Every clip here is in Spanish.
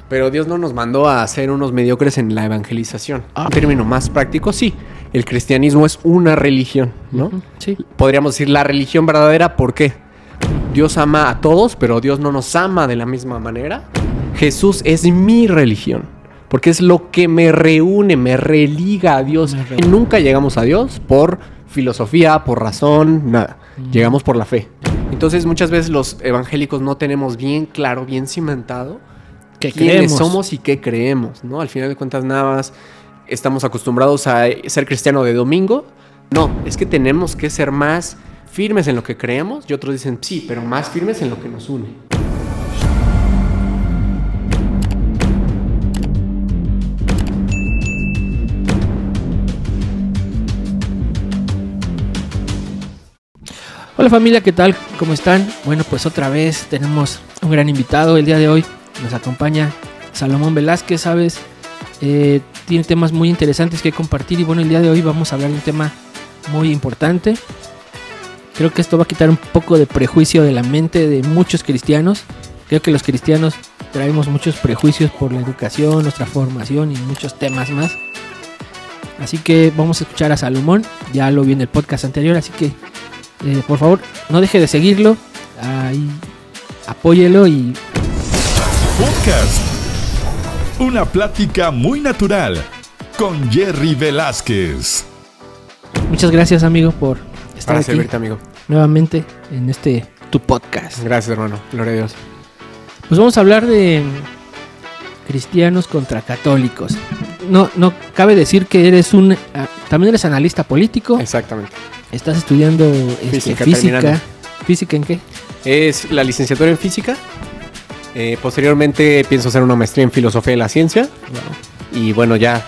Pero Dios no nos mandó a ser unos mediocres en la evangelización. Un término más práctico, sí. El cristianismo es una religión, ¿no? Sí. Podríamos decir la religión verdadera, ¿por qué? Dios ama a todos, pero Dios no nos ama de la misma manera. Jesús es mi religión, porque es lo que me reúne, me religa a Dios. Nunca llegamos a Dios por filosofía, por razón, nada. Llegamos por la fe. Entonces muchas veces los evangélicos no tenemos bien claro, bien cimentado quiénes somos y qué creemos, ¿no? Al final de cuentas nada más estamos acostumbrados a ser cristiano de domingo. No, es que tenemos que ser más firmes en lo que creemos. Y otros dicen, sí, pero más firmes en lo que nos une. Hola familia, ¿qué tal? ¿Cómo están? Bueno, pues otra vez tenemos un gran invitado el día de hoy. Nos acompaña Salomón Velázquez, ¿sabes? Tiene temas muy interesantes que compartir y bueno, el día de hoy vamos a hablar de un tema muy importante. Creo que esto va a quitar un poco de prejuicio de la mente de muchos cristianos. Creo que los cristianos traemos muchos prejuicios por la educación, nuestra formación y muchos temas más. Así que vamos a escuchar a Salomón. Ya lo vi en el podcast anterior, así que por favor, no deje de seguirlo. Ahí, apóyelo y... Podcast. Una plática muy natural con Jerry Velázquez. Muchas gracias, amigo, por estar Para aquí servirte, amigo. nuevamente en tu podcast. Gracias, hermano. Gloria a Dios. Pues vamos a hablar de cristianos contra católicos. No cabe decir que también eres analista político. Exactamente. Estás estudiando física. ¿Física en qué? Es la licenciatura en física. Posteriormente pienso hacer una maestría en filosofía de la ciencia. Wow. Y bueno, ya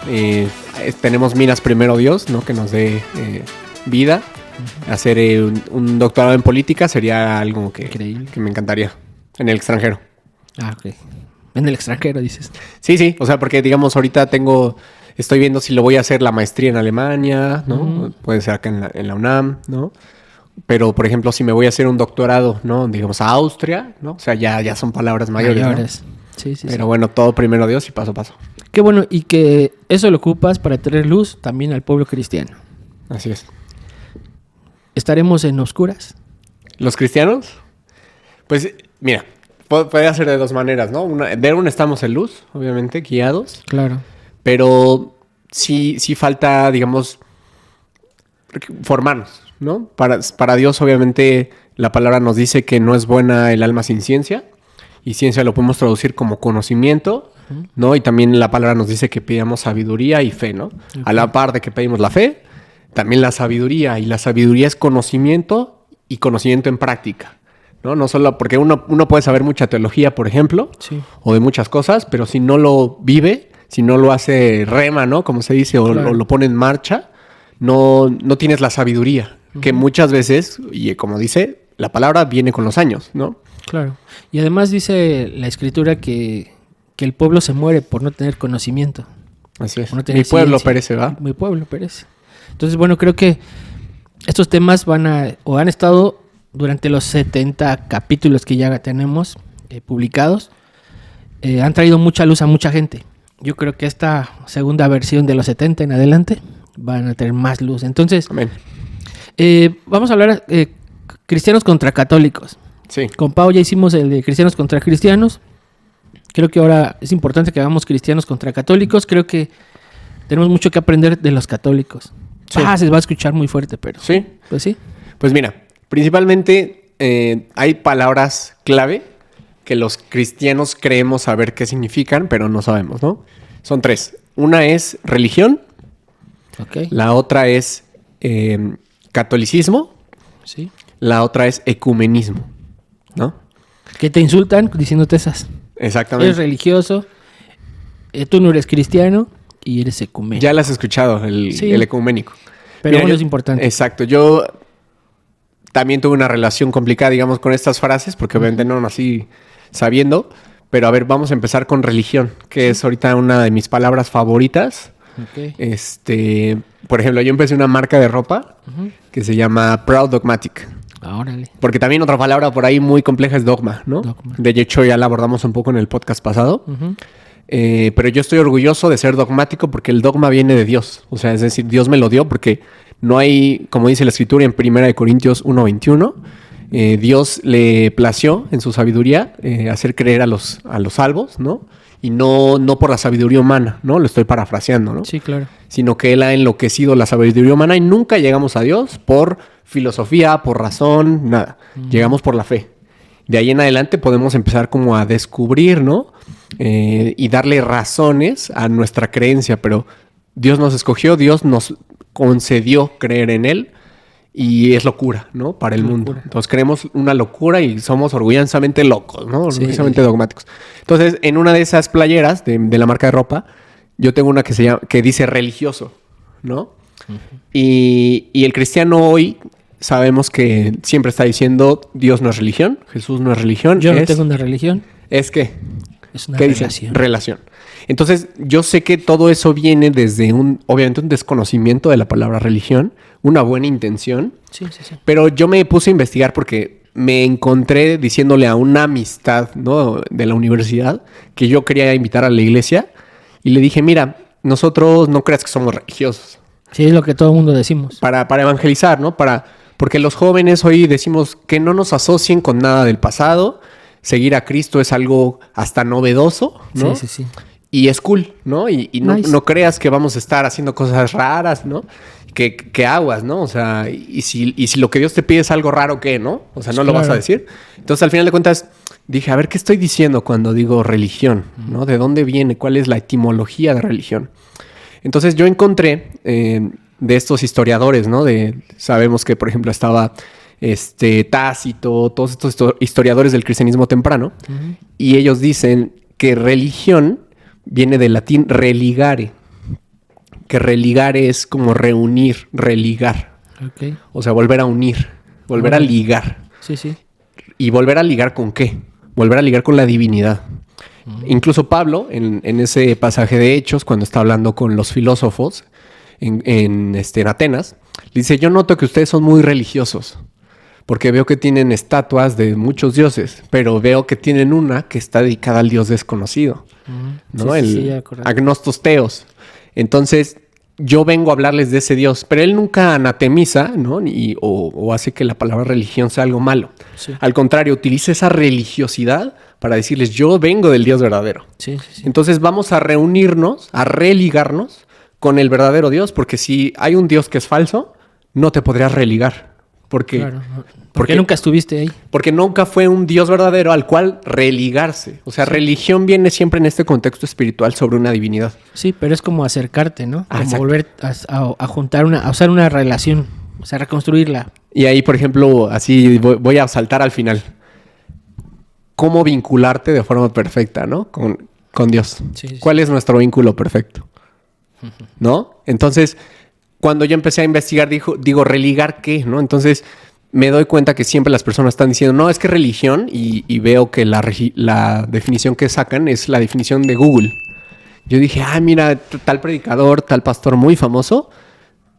tenemos miras primero Dios, ¿no? Que nos dé vida. Uh-huh. Hacer un doctorado en política sería algo que me encantaría. En el extranjero. Ah, ok. En el extranjero, dices. Sí. O sea, porque digamos ahorita estoy viendo si lo voy a hacer la maestría en Alemania, ¿no? Uh-huh. Puede ser acá en la UNAM, ¿no? Pero, por ejemplo, si me voy a hacer un doctorado, ¿no? Digamos, a Austria, ¿no? O sea, ya son palabras mayores, ¿no? Sí. Pero bueno, todo primero Dios y paso a paso. Qué bueno, y que eso lo ocupas para traer luz también al pueblo cristiano. Así es. ¿Estaremos en oscuras? ¿Los cristianos? Pues, mira, puede ser de dos maneras, ¿no? De una estamos en luz, obviamente, guiados. Claro. Pero sí falta, digamos, formarnos, ¿no? Para Dios, obviamente, la palabra nos dice que no es buena el alma sin ciencia. Y ciencia lo podemos traducir como conocimiento, ¿no? Y también la palabra nos dice que pidamos sabiduría y fe, ¿no? Okay. A la par de que pedimos la fe, también la sabiduría. Y la sabiduría es conocimiento y conocimiento en práctica, ¿no? No solo porque uno puede saber mucha teología, por ejemplo, sí, o de muchas cosas, pero si no lo vive, si no lo hace rema, ¿no? Como se dice, claro, o lo pone en marcha, no tienes la sabiduría. Uh-huh. Que muchas veces, y como dice, la palabra viene con los años, ¿no? Claro. Y además dice la Escritura que el pueblo se muere por no tener conocimiento. Así es. Mi pueblo perece, ¿va? Mi pueblo perece. Entonces, bueno, creo que estos temas han estado durante los 70 capítulos que ya tenemos publicados. Han traído mucha luz a mucha gente. Yo creo que esta segunda versión de los 70 en adelante van a tener más luz. Entonces, amén. Vamos a hablar de cristianos contra católicos. Sí. Con Pau ya hicimos el de cristianos contra cristianos. Creo que ahora es importante que hagamos cristianos contra católicos. Creo que tenemos mucho que aprender de los católicos. Sí. Se va a escuchar muy fuerte, pero... Sí. Pues sí. Pues mira, principalmente hay palabras clave que los cristianos creemos saber qué significan, pero no sabemos, ¿no? Son tres. Una es religión. Okay. La otra es catolicismo. Sí. La otra es ecumenismo, ¿no? Que te insultan diciéndote esas. Exactamente. Eres religioso, tú no eres cristiano y eres ecuménico. Ya las has escuchado, el ecuménico. Pero mira, bueno, es importante. Exacto. Yo también tuve una relación complicada, digamos, con estas frases, porque obviamente no nací sabiendo. Pero a ver, vamos a empezar con religión, que es ahorita una de mis palabras favoritas. Okay. Por ejemplo, yo empecé una marca de ropa que se llama Proud Dogmatic. Órale. Porque también otra palabra por ahí muy compleja es dogma, ¿no? Dogma. De hecho, ya la abordamos un poco en el podcast pasado. pero yo estoy orgulloso de ser dogmático porque el dogma viene de Dios. O sea, es decir, Dios me lo dio porque no hay, como dice la Escritura en 1 Corintios 1:21, Dios le plació en su sabiduría hacer creer a los salvos, ¿no? Y no por la sabiduría humana, ¿no? Lo estoy parafraseando, ¿no? Sí, claro. Sino que Él ha enloquecido la sabiduría humana y nunca llegamos a Dios por filosofía, por razón, nada. Llegamos por la fe. De ahí en adelante podemos empezar como a descubrir, ¿no? Y darle razones a nuestra creencia, pero Dios nos escogió, Dios nos concedió creer en Él y es locura, ¿no? Para el mundo. Entonces creemos una locura y somos orgullosamente locos, ¿no? Orgullosamente dogmáticos. Entonces, en una de esas playeras de la marca de ropa, yo tengo una que dice religioso, ¿no? Y el cristiano hoy sabemos que siempre está diciendo Dios no es religión, Jesús no es religión. Yo no tengo una religión. ¿Es qué? Es una ¿Qué relación. dice? Relación. Entonces, yo sé que todo eso viene desde obviamente un desconocimiento de la palabra religión, una buena intención. Sí. Pero yo me puse a investigar porque me encontré diciéndole a una amistad, ¿no? de la universidad que yo quería invitar a la iglesia y le dije, mira, nosotros no creas que somos religiosos. Sí, es lo que todo el mundo decimos. Para evangelizar, ¿no? Porque los jóvenes hoy decimos que no nos asocien con nada del pasado. Seguir a Cristo es algo hasta novedoso, ¿no? Sí. Y es cool, ¿no? Y Nice. no creas que vamos a estar haciendo cosas raras, ¿no? Que aguas, ¿no? O sea, y si lo que Dios te pide es algo raro, ¿qué, no? O sea, no lo vas a decir. Entonces, al final de cuentas, dije, a ver, ¿qué estoy diciendo cuando digo religión? ¿No? ¿De dónde viene? ¿Cuál es la etimología de religión? Entonces, yo encontré de estos historiadores, ¿no? Sabemos que, por ejemplo, estaba Tácito, todos estos historiadores del cristianismo temprano, y ellos dicen que religión viene del latín religare, que religare es como reunir, religar. Okay. O sea, volver a unir, volver a ligar. Sí. ¿Y volver a ligar con qué? Volver a ligar con la divinidad. Incluso Pablo, en ese pasaje de Hechos, cuando está hablando con los filósofos en Atenas, le dice, yo noto que ustedes son muy religiosos, porque veo que tienen estatuas de muchos dioses, pero veo que tienen una que está dedicada al dios desconocido, ¿no? El agnostos teos. Entonces, yo vengo a hablarles de ese Dios, pero él nunca anatemiza, ¿no? O hace que la palabra religión sea algo malo. Sí. Al contrario, utiliza esa religiosidad para decirles, yo vengo del Dios verdadero. Sí. Entonces vamos a reunirnos, a religarnos con el verdadero Dios, porque si hay un Dios que es falso, no te podrías religar. Porque nunca estuviste ahí. Porque nunca fue un Dios verdadero al cual religarse. O sea, religión viene siempre en este contexto espiritual sobre una divinidad. Sí, pero es como acercarte, ¿no? Como exacto. volver a juntar a usar una relación, o sea, reconstruirla. Y ahí, por ejemplo, así voy a saltar al final. ¿Cómo vincularte de forma perfecta, ¿no? Con Dios. Sí. ¿Cuál es nuestro vínculo perfecto? ¿No? Entonces, cuando yo empecé a investigar, digo, ¿religar qué? ¿No? Entonces, me doy cuenta que siempre las personas están diciendo, no, es que religión, y veo que la definición que sacan es la definición de Google. Yo dije, mira, tal predicador, tal pastor muy famoso,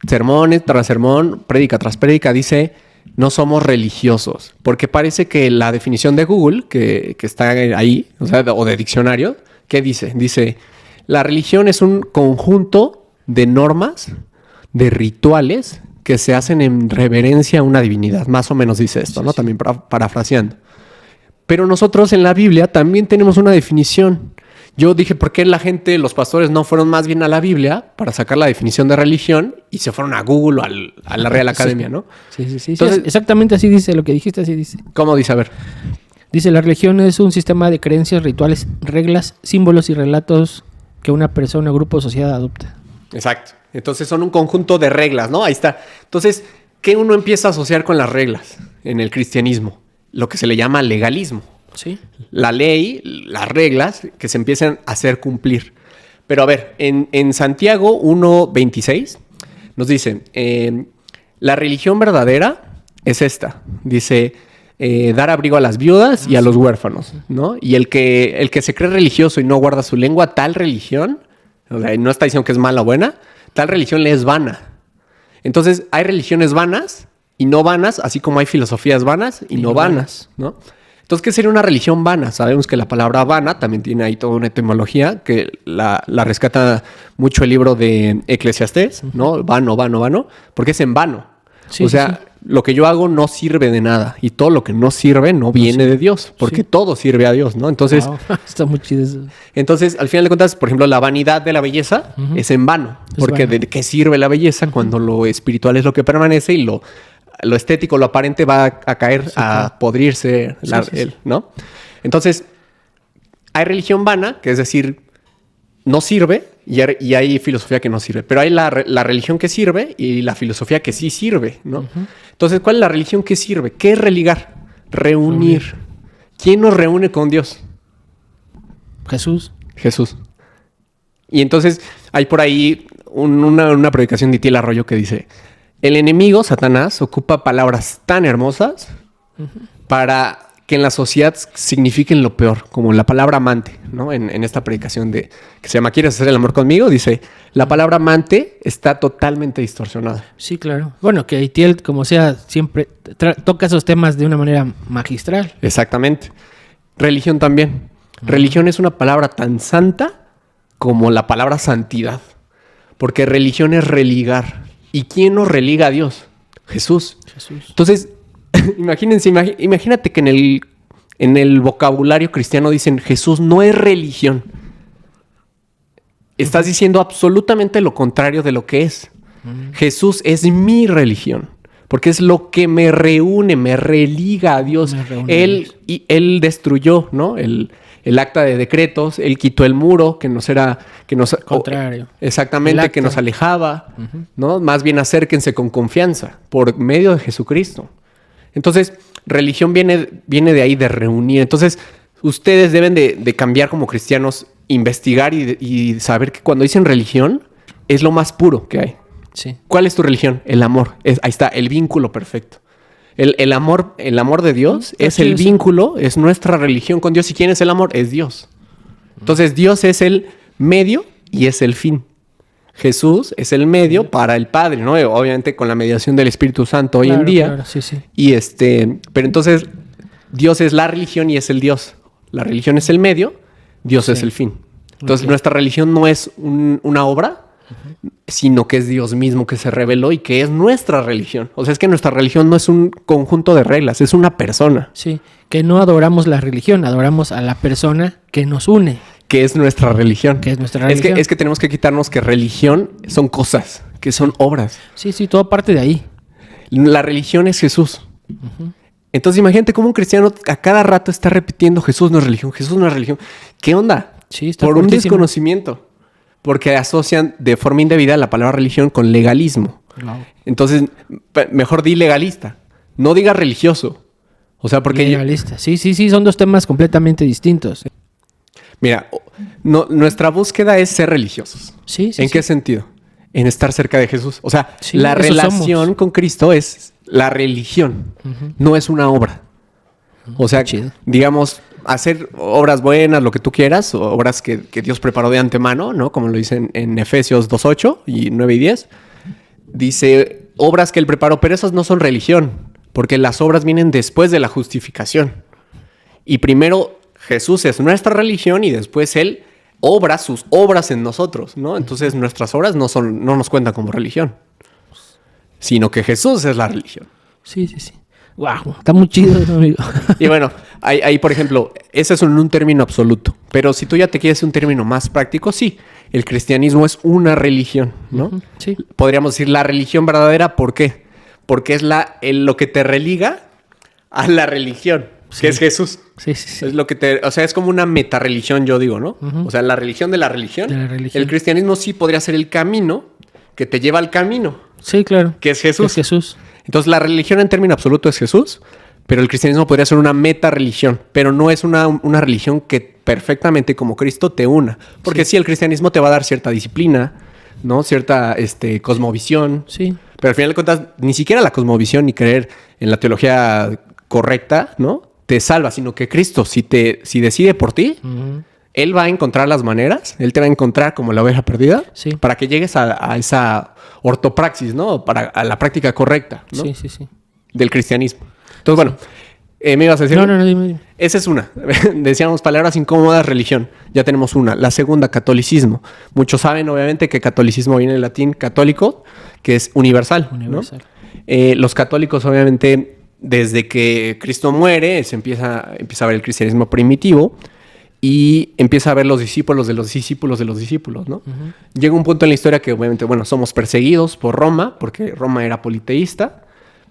sermón tras sermón, prédica tras prédica, dice, no somos religiosos. Porque parece que la definición de Google, que está ahí, o de diccionario, ¿qué dice? Dice, la religión es un conjunto de normas, de rituales que se hacen en reverencia a una divinidad. Más o menos dice esto, ¿no? También parafraseando. Pero nosotros en la Biblia también tenemos una definición. Yo dije, ¿por qué los pastores no fueron más bien a la Biblia para sacar la definición de religión y se fueron a Google o a la Real Academia, ¿no? Sí. Entonces, exactamente así dice, lo que dijiste así dice. ¿Cómo dice? A ver. Dice, la religión es un sistema de creencias, rituales, reglas, símbolos y relatos que una persona, grupo o sociedad adopta. Exacto. Entonces son un conjunto de reglas, ¿no? Ahí está. Entonces, ¿qué uno empieza a asociar con las reglas en el cristianismo? Lo que se le llama legalismo. Sí. La ley, las reglas que se empiezan a hacer cumplir. Pero a ver, en Santiago 1:26 nos dice, la religión verdadera es esta. Dice, dar abrigo a las viudas y a los huérfanos, ¿no? Y el que se cree religioso y no guarda su lengua, tal religión, o sea, no está diciendo que es mala o buena, tal religión le es vana. Entonces, hay religiones vanas y no vanas, así como hay filosofías vanas y no vanas, ¿no? Entonces, ¿qué sería una religión vana? Sabemos que la palabra vana también tiene ahí toda una etimología que la rescata mucho el libro de Eclesiastés, ¿no? Vano, vano, vano, porque es en vano. Sí, o sea, lo que yo hago no sirve de nada y todo lo que no sirve no viene de Dios, porque todo sirve a Dios, ¿no? Entonces, Wow. Está muy chido eso. entonces, al final de cuentas, por ejemplo, la vanidad de la belleza es en vano, porque vano. ¿de qué sirve la belleza cuando lo espiritual es lo que permanece y lo estético, lo aparente va a caer, a podrirse, ¿no? Entonces, hay religión vana, que es decir, no sirve, y hay filosofía que no sirve. Pero hay la religión que sirve y la filosofía que sí sirve, ¿no? Entonces, ¿cuál es la religión que sirve? ¿Qué es religar? Reunir. ¿Quién nos reúne con Dios? Jesús. Jesús. Y entonces hay por ahí una predicación de Itiel Arroyo que dice: el enemigo, Satanás, ocupa palabras tan hermosas para que en la sociedad signifiquen lo peor, como la palabra amante, ¿no? En esta predicación que se llama ¿Quieres hacer el amor conmigo? Dice, la palabra amante está totalmente distorsionada. Sí, claro. Bueno, que Itiel, como sea, siempre toca esos temas de una manera magistral. Exactamente. Religión también. Religión es una palabra tan santa como la palabra santidad. Porque religión es religar. ¿Y quién nos religa a Dios? Jesús. Entonces, imagínate que en el vocabulario cristiano dicen Jesús no es religión. Estás diciendo absolutamente lo contrario de lo que es. Jesús es mi religión. Porque es lo que me reúne, me religa a Dios. Él destruyó, ¿no? El acta de decretos, él quitó el muro que nos Contrario. Exactamente, que nos alejaba, ¿no? Más bien acérquense con confianza por medio de Jesucristo. Entonces, religión viene de ahí, de reunir. Entonces, ustedes deben de cambiar como cristianos, investigar y saber que cuando dicen religión, es lo más puro que hay. Sí. ¿Cuál es tu religión? El amor. Ahí está, el vínculo perfecto. El amor de Dios es el vínculo, es nuestra religión con Dios. ¿Y quién es el amor? Es Dios. Entonces, Dios es el medio y es el fin. Jesús es el medio para el Padre, ¿no? Obviamente con la mediación del Espíritu Santo hoy en día. Claro, sí. Y pero entonces, Dios es la religión y es el Dios. La religión es el medio, Dios es el fin. Entonces, nuestra religión no es una obra, sino que es Dios mismo que se reveló y que es nuestra religión. O sea, es que nuestra religión no es un conjunto de reglas, es una persona. Sí, que no adoramos la religión, adoramos a la persona que nos une. Que es nuestra religión. Que es nuestra religión. Es que tenemos que quitarnos que religión son cosas, que son obras. Sí, todo parte de ahí. La religión es Jesús. Entonces imagínate cómo un cristiano a cada rato está repitiendo Jesús no es religión, Jesús no es religión. ¿Qué onda? Sí, está por un fuertísimo. desconocimiento. Porque asocian de forma indebida la palabra religión con legalismo. Wow. Entonces, mejor di legalista. No diga religioso. O sea, porque... Legalista. Sí, son dos temas completamente distintos. Mira, nuestra búsqueda es ser religiosos. Sí. ¿En qué sentido? En estar cerca de Jesús. O sea, Sí, la eso relación somos. con Cristo es la religión. No es una obra. O sea, Chido. digamos, hacer obras buenas, lo que tú quieras, o obras que Dios preparó de antemano, ¿no? Como lo dicen en Efesios 2:8 y 9 y 10. Dice, obras que Él preparó, pero esas no son religión, porque las obras vienen después de la justificación. Y primero Jesús es nuestra religión y después Él obra sus obras en nosotros, ¿no? Entonces nuestras obras no nos cuentan como religión, sino que Jesús es la religión. Sí. Wow, está muy chido, ¿no, amigo? Y bueno, ahí, por ejemplo, ese es un término absoluto. Pero si tú ya te quieres un término más práctico, sí, el cristianismo es una religión, ¿no? Sí. Podríamos decir la religión verdadera, ¿por qué? Porque es lo que te religa a la religión, que es Jesús. Sí. Es lo que o sea, es como una metarreligión, yo digo, ¿no? O sea, la religión de la religión. De la religión. El cristianismo sí podría ser el camino que te lleva al camino, Sí, claro. que es Jesús. Es Jesús. Entonces, la religión en término absoluto es Jesús, pero el cristianismo podría ser una meta-religión, pero no es una religión que perfectamente como Cristo te una. Porque sí, el cristianismo te va a dar cierta disciplina, ¿no? Cierta cosmovisión. Sí. Pero al final de cuentas, ni siquiera la cosmovisión ni creer en la teología correcta, ¿no? Te salva, sino que Cristo, si decide por ti, Él va a encontrar las maneras, Él te va a encontrar como la oveja perdida, Sí. para que llegues a esa ortopraxis, ¿no? A la práctica correcta, ¿no? Sí. Del cristianismo. Entonces, bueno, ¿Me ibas a decir? No, dime. Esa es una. Decíamos palabras incómodas, religión. Ya tenemos una. La segunda, catolicismo. Muchos saben, obviamente, que catolicismo viene del latín católico, que es universal. Universal. ¿No? Los católicos, obviamente, desde que Cristo muere, se empieza a ver el cristianismo primitivo y empieza a ver los discípulos de los discípulos de los discípulos, ¿no? Uh-huh. Llega un punto en la historia que, obviamente, bueno, somos perseguidos por Roma, porque Roma era politeísta.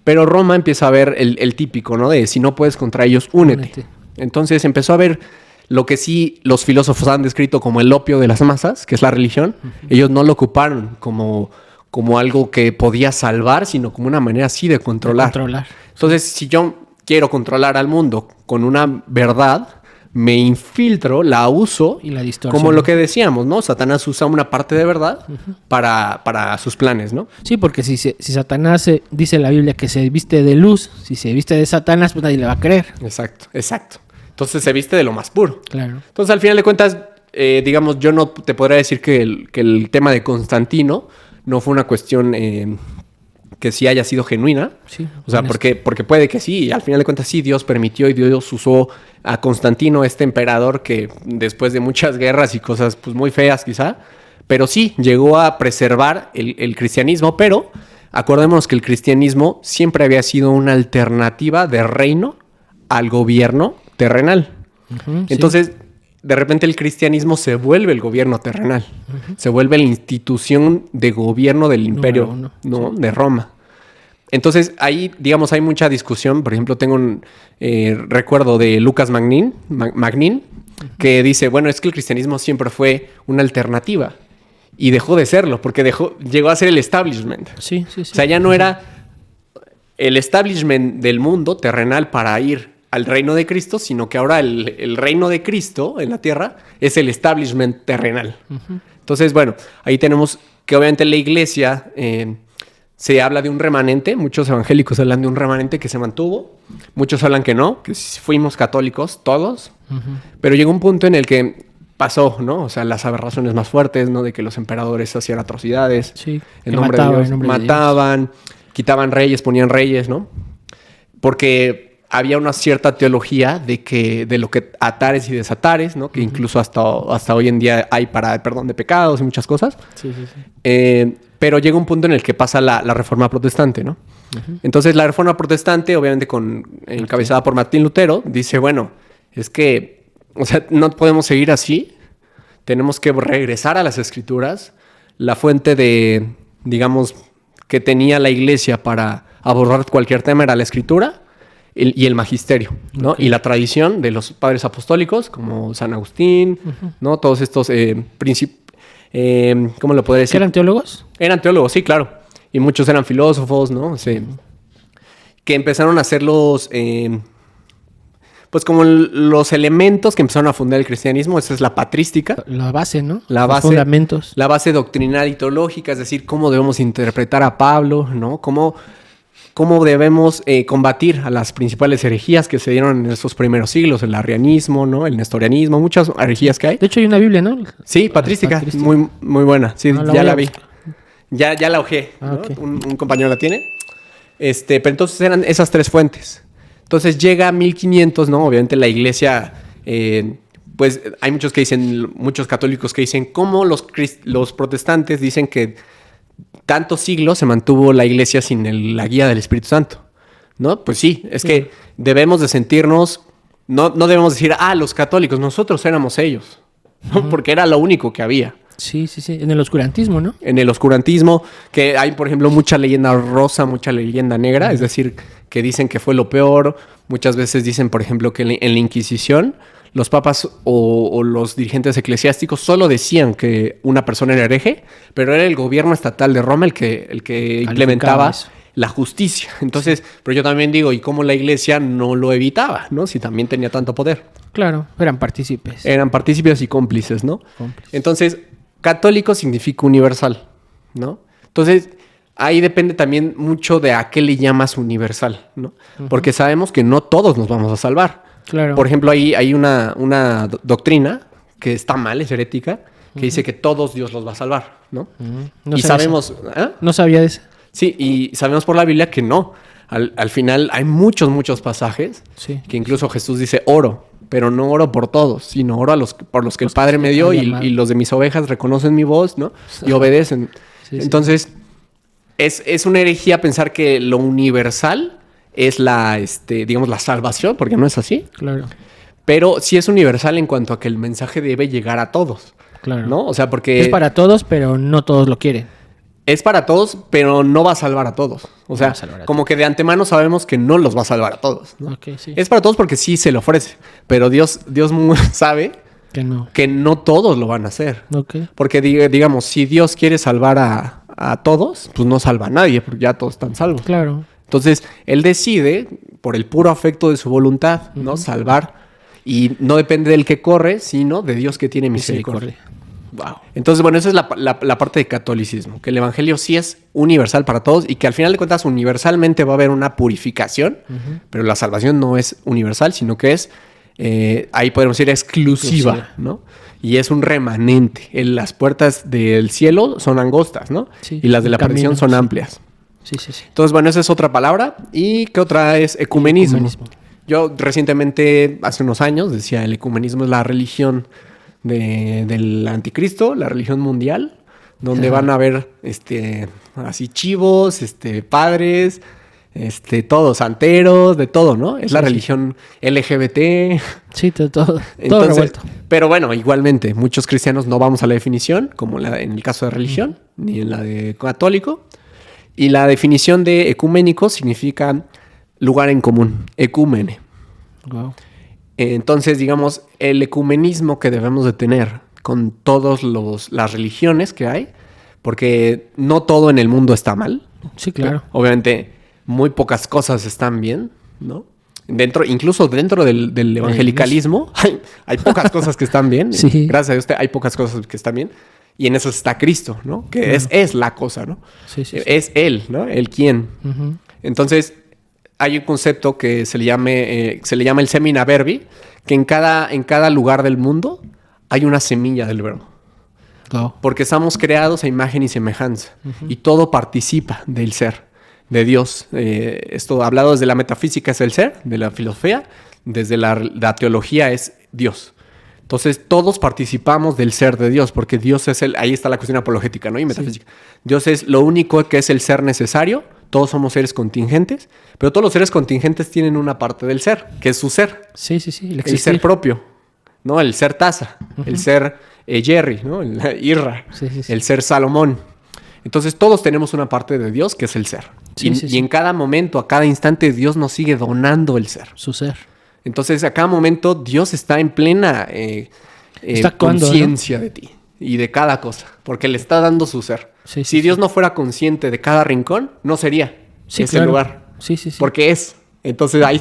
Pero Roma empieza a ver el típico, ¿no? De si no puedes contra ellos, únete. Entonces empezó a ver lo que sí los filósofos han descrito como el opio de las masas, que es la religión. Uh-huh. Ellos no lo ocuparon como algo que podía salvar, sino como una manera así de controlar. Entonces, si yo quiero controlar al mundo con una verdad, me infiltro, la uso y la distorsión. Como lo que decíamos, ¿no? Satanás usa una parte de verdad para sus planes, ¿no? Sí, porque si Satanás dice en la Biblia que se viste de luz, si se viste de Satanás, pues nadie le va a creer. Exacto. Entonces se viste de lo más puro. Claro. Entonces, al final de cuentas, digamos, yo no te podría decir que el tema de Constantino no fue una cuestión que sí haya sido genuina. Sí, o sea, porque puede que sí. Y al final de cuentas sí, Dios permitió y Dios usó a Constantino, este emperador que después de muchas guerras y cosas pues muy feas quizá, pero sí llegó a preservar el cristianismo. Pero acordémonos que el cristianismo siempre había sido una alternativa de reino al gobierno terrenal. Uh-huh, entonces, de repente el cristianismo se vuelve el gobierno terrenal. Uh-huh. Se vuelve la institución de gobierno del imperio, ¿no? Sí. De Roma. Entonces, ahí, digamos, hay mucha discusión. Por ejemplo, tengo un recuerdo de Lucas Magnin, que dice, bueno, es que el cristianismo siempre fue una alternativa. Y dejó de serlo, porque llegó a ser el establishment. Sí. O sea, ya no era el establishment del mundo terrenal para ir al reino de Cristo, sino que ahora el reino de Cristo en la tierra es el establishment terrenal. Uh-huh. Entonces, bueno, ahí tenemos que obviamente la iglesia se habla de un remanente. Muchos evangélicos hablan de un remanente que se mantuvo. Muchos hablan que no, que fuimos católicos todos. Uh-huh. Pero llegó un punto en el que pasó, ¿no? O sea, las aberraciones más fuertes, ¿no? De que los emperadores hacían atrocidades. Sí, en nombre de Dios. Mataban, quitaban reyes, ponían reyes, ¿no? Porque había una cierta teología de lo que atares y desatares, ¿no? Que incluso hasta hoy en día hay para el perdón de pecados y muchas cosas. Sí. Pero llega un punto en el que pasa la Reforma Protestante, ¿no? Uh-huh. Entonces la Reforma Protestante, obviamente encabezada por Martín Lutero, dice, bueno, es que, o sea, no podemos seguir así. Tenemos que regresar a las Escrituras. La fuente digamos, que tenía la Iglesia para abordar cualquier tema era la Escritura y el magisterio, ¿no? Okay. Y la tradición de los padres apostólicos, como San Agustín, uh-huh. ¿no? Todos estos ¿cómo lo podría decir? ¿Eran teólogos? Eran teólogos, sí, claro. Y muchos eran filósofos, ¿no? Sí. Que empezaron a hacer pues como los elementos que empezaron a fundar el cristianismo. Esa es la patrística. La base, ¿no? Los fundamentos. La base doctrinal y teológica, es decir, cómo debemos interpretar a Pablo, ¿no? Cómo debemos combatir a las principales herejías que se dieron en esos primeros siglos, el arrianismo, ¿no? El nestorianismo, muchas herejías que hay. De hecho, hay una Biblia, ¿no? Sí, patrística, muy, muy buena. Sí, ya la vi. Ya la hojeé, ¿no? Okay. Un compañero la tiene. Pero entonces eran esas tres fuentes. Entonces llega 1500, ¿no? Obviamente la iglesia, pues hay muchos católicos que dicen, ¿cómo los protestantes dicen que tantos siglos se mantuvo la iglesia sin la guía del Espíritu Santo? ¿No? Pues sí, es que debemos de sentirnos, no debemos decir, los católicos, nosotros éramos ellos, ¿no? Uh-huh. Porque era lo único que había. Sí, en el oscurantismo, ¿no? En el oscurantismo, que hay, por ejemplo, mucha leyenda rosa, mucha leyenda negra, es decir, que dicen que fue lo peor. Muchas veces dicen, por ejemplo, que en la Inquisición los papas o los dirigentes eclesiásticos solo decían que una persona era hereje, pero era el gobierno estatal de Roma el que implementaba la justicia. Entonces, pero yo también digo, ¿y cómo la iglesia no lo evitaba, no? Si también tenía tanto poder. Claro, eran partícipes. Eran partícipes y cómplices, ¿no? Entonces, católico significa universal, ¿no? Entonces, ahí depende también mucho de a qué le llamas universal, ¿no? Uh-huh. Porque sabemos que no todos nos vamos a salvar. Claro. Por ejemplo, hay una doctrina que está mal, es herética, que dice que todos Dios los va a salvar, ¿no? No y sabemos... No sabía de eso. Sí, y sabemos por la Biblia que no. Al final hay muchos pasajes Sí. que incluso Jesús dice oro, pero no oro por todos, sino oro por los que el Padre me dio y los de mis ovejas reconocen mi voz, ¿no? Y obedecen. Sí, sí. Entonces, es una herejía pensar que lo universal es digamos, la salvación, porque no es así. Claro, Pero sí es universal en cuanto a que el mensaje debe llegar a todos, claro. ¿no? O sea, porque Es para todos, pero no todos lo quieren. es para todos, pero no va a salvar a todos. O sea, va a salvar a como que de antemano sabemos que no los va a salvar a todos, ¿no? Ok, sí. Es para todos porque sí se le ofrece, pero Dios sabe Que no. que no todos lo van a hacer. Ok. Porque digamos, si Dios quiere salvar a todos, pues no salva a nadie, porque ya todos están salvos. Claro. Entonces, Él decide, por el puro afecto de su voluntad, ¿no? Salvar. Y no depende del que corre, sino de Dios que tiene misericordia. Wow. Entonces, bueno, esa es la parte de catolicismo, que el evangelio sí es universal para todos y que al final de cuentas universalmente va a haber una purificación, pero la salvación no es universal, sino que es, ahí podemos decir, exclusiva, ¿no? Y es un remanente. Las puertas del cielo son angostas, ¿no? Sí, y las de la un camino, perdición son sí. amplias. Sí, sí, sí. Entonces, bueno, esa es otra palabra. ¿Y qué otra es? Ecumenismo. Ecumenismo. Yo recientemente, hace unos años, decía el ecumenismo es la religión del anticristo, la religión mundial, donde van a haber así chivos, padres, todos santeros, de todo, ¿no? Es la religión LGBT. Sí, todo Entonces, revuelto. pero bueno, igualmente, muchos cristianos no vamos a la definición, como en el caso de religión, ni en la de católico. Y la definición de ecuménico significa lugar en común, ecúmene. Wow. Entonces, digamos, el ecumenismo que debemos de tener con todas las religiones que hay, porque no todo en el mundo está mal. Sí, claro. Obviamente, muy pocas cosas están bien, ¿no? Incluso dentro del evangelicalismo, hay pocas cosas que están bien. Sí. Gracias a Dios hay pocas cosas que están bien. Y en eso está Cristo, ¿no? Que es la cosa, ¿no? Sí, sí, sí. Es Él, ¿no? El quién. Ujú. Entonces, hay un concepto que se le llama el semina verbi, que en cada lugar del mundo hay una semilla del verbo. Wow. Porque estamos creados a imagen y semejanza. Y todo participa del ser, de Dios. Esto hablado desde la metafísica es el ser, de la filosofía. Desde la teología es Dios. Entonces, todos participamos del ser de Dios, porque Dios es ahí está la cuestión apologética, ¿no? Y metafísica. Sí. Dios es lo único que es el ser necesario. Todos somos seres contingentes, pero todos los seres contingentes tienen una parte del ser, que es su ser. Sí, sí, sí. El ser propio, ¿no? El ser Taza, el ser Jerry, ¿no? El Irra, Sí, sí, sí. el ser Salomón. Entonces, todos tenemos una parte de Dios que es el ser. Sí, sí, sí. Y en cada momento, a cada instante, Dios nos sigue donando el ser. Su ser. Entonces, a cada momento, Dios está en plena conciencia, ¿no? De ti y de cada cosa, porque le está dando su ser. Sí, si sí, Dios sí. no fuera consciente de cada rincón, no sería ese claro. lugar. Sí, sí, sí. Porque es. Entonces, ahí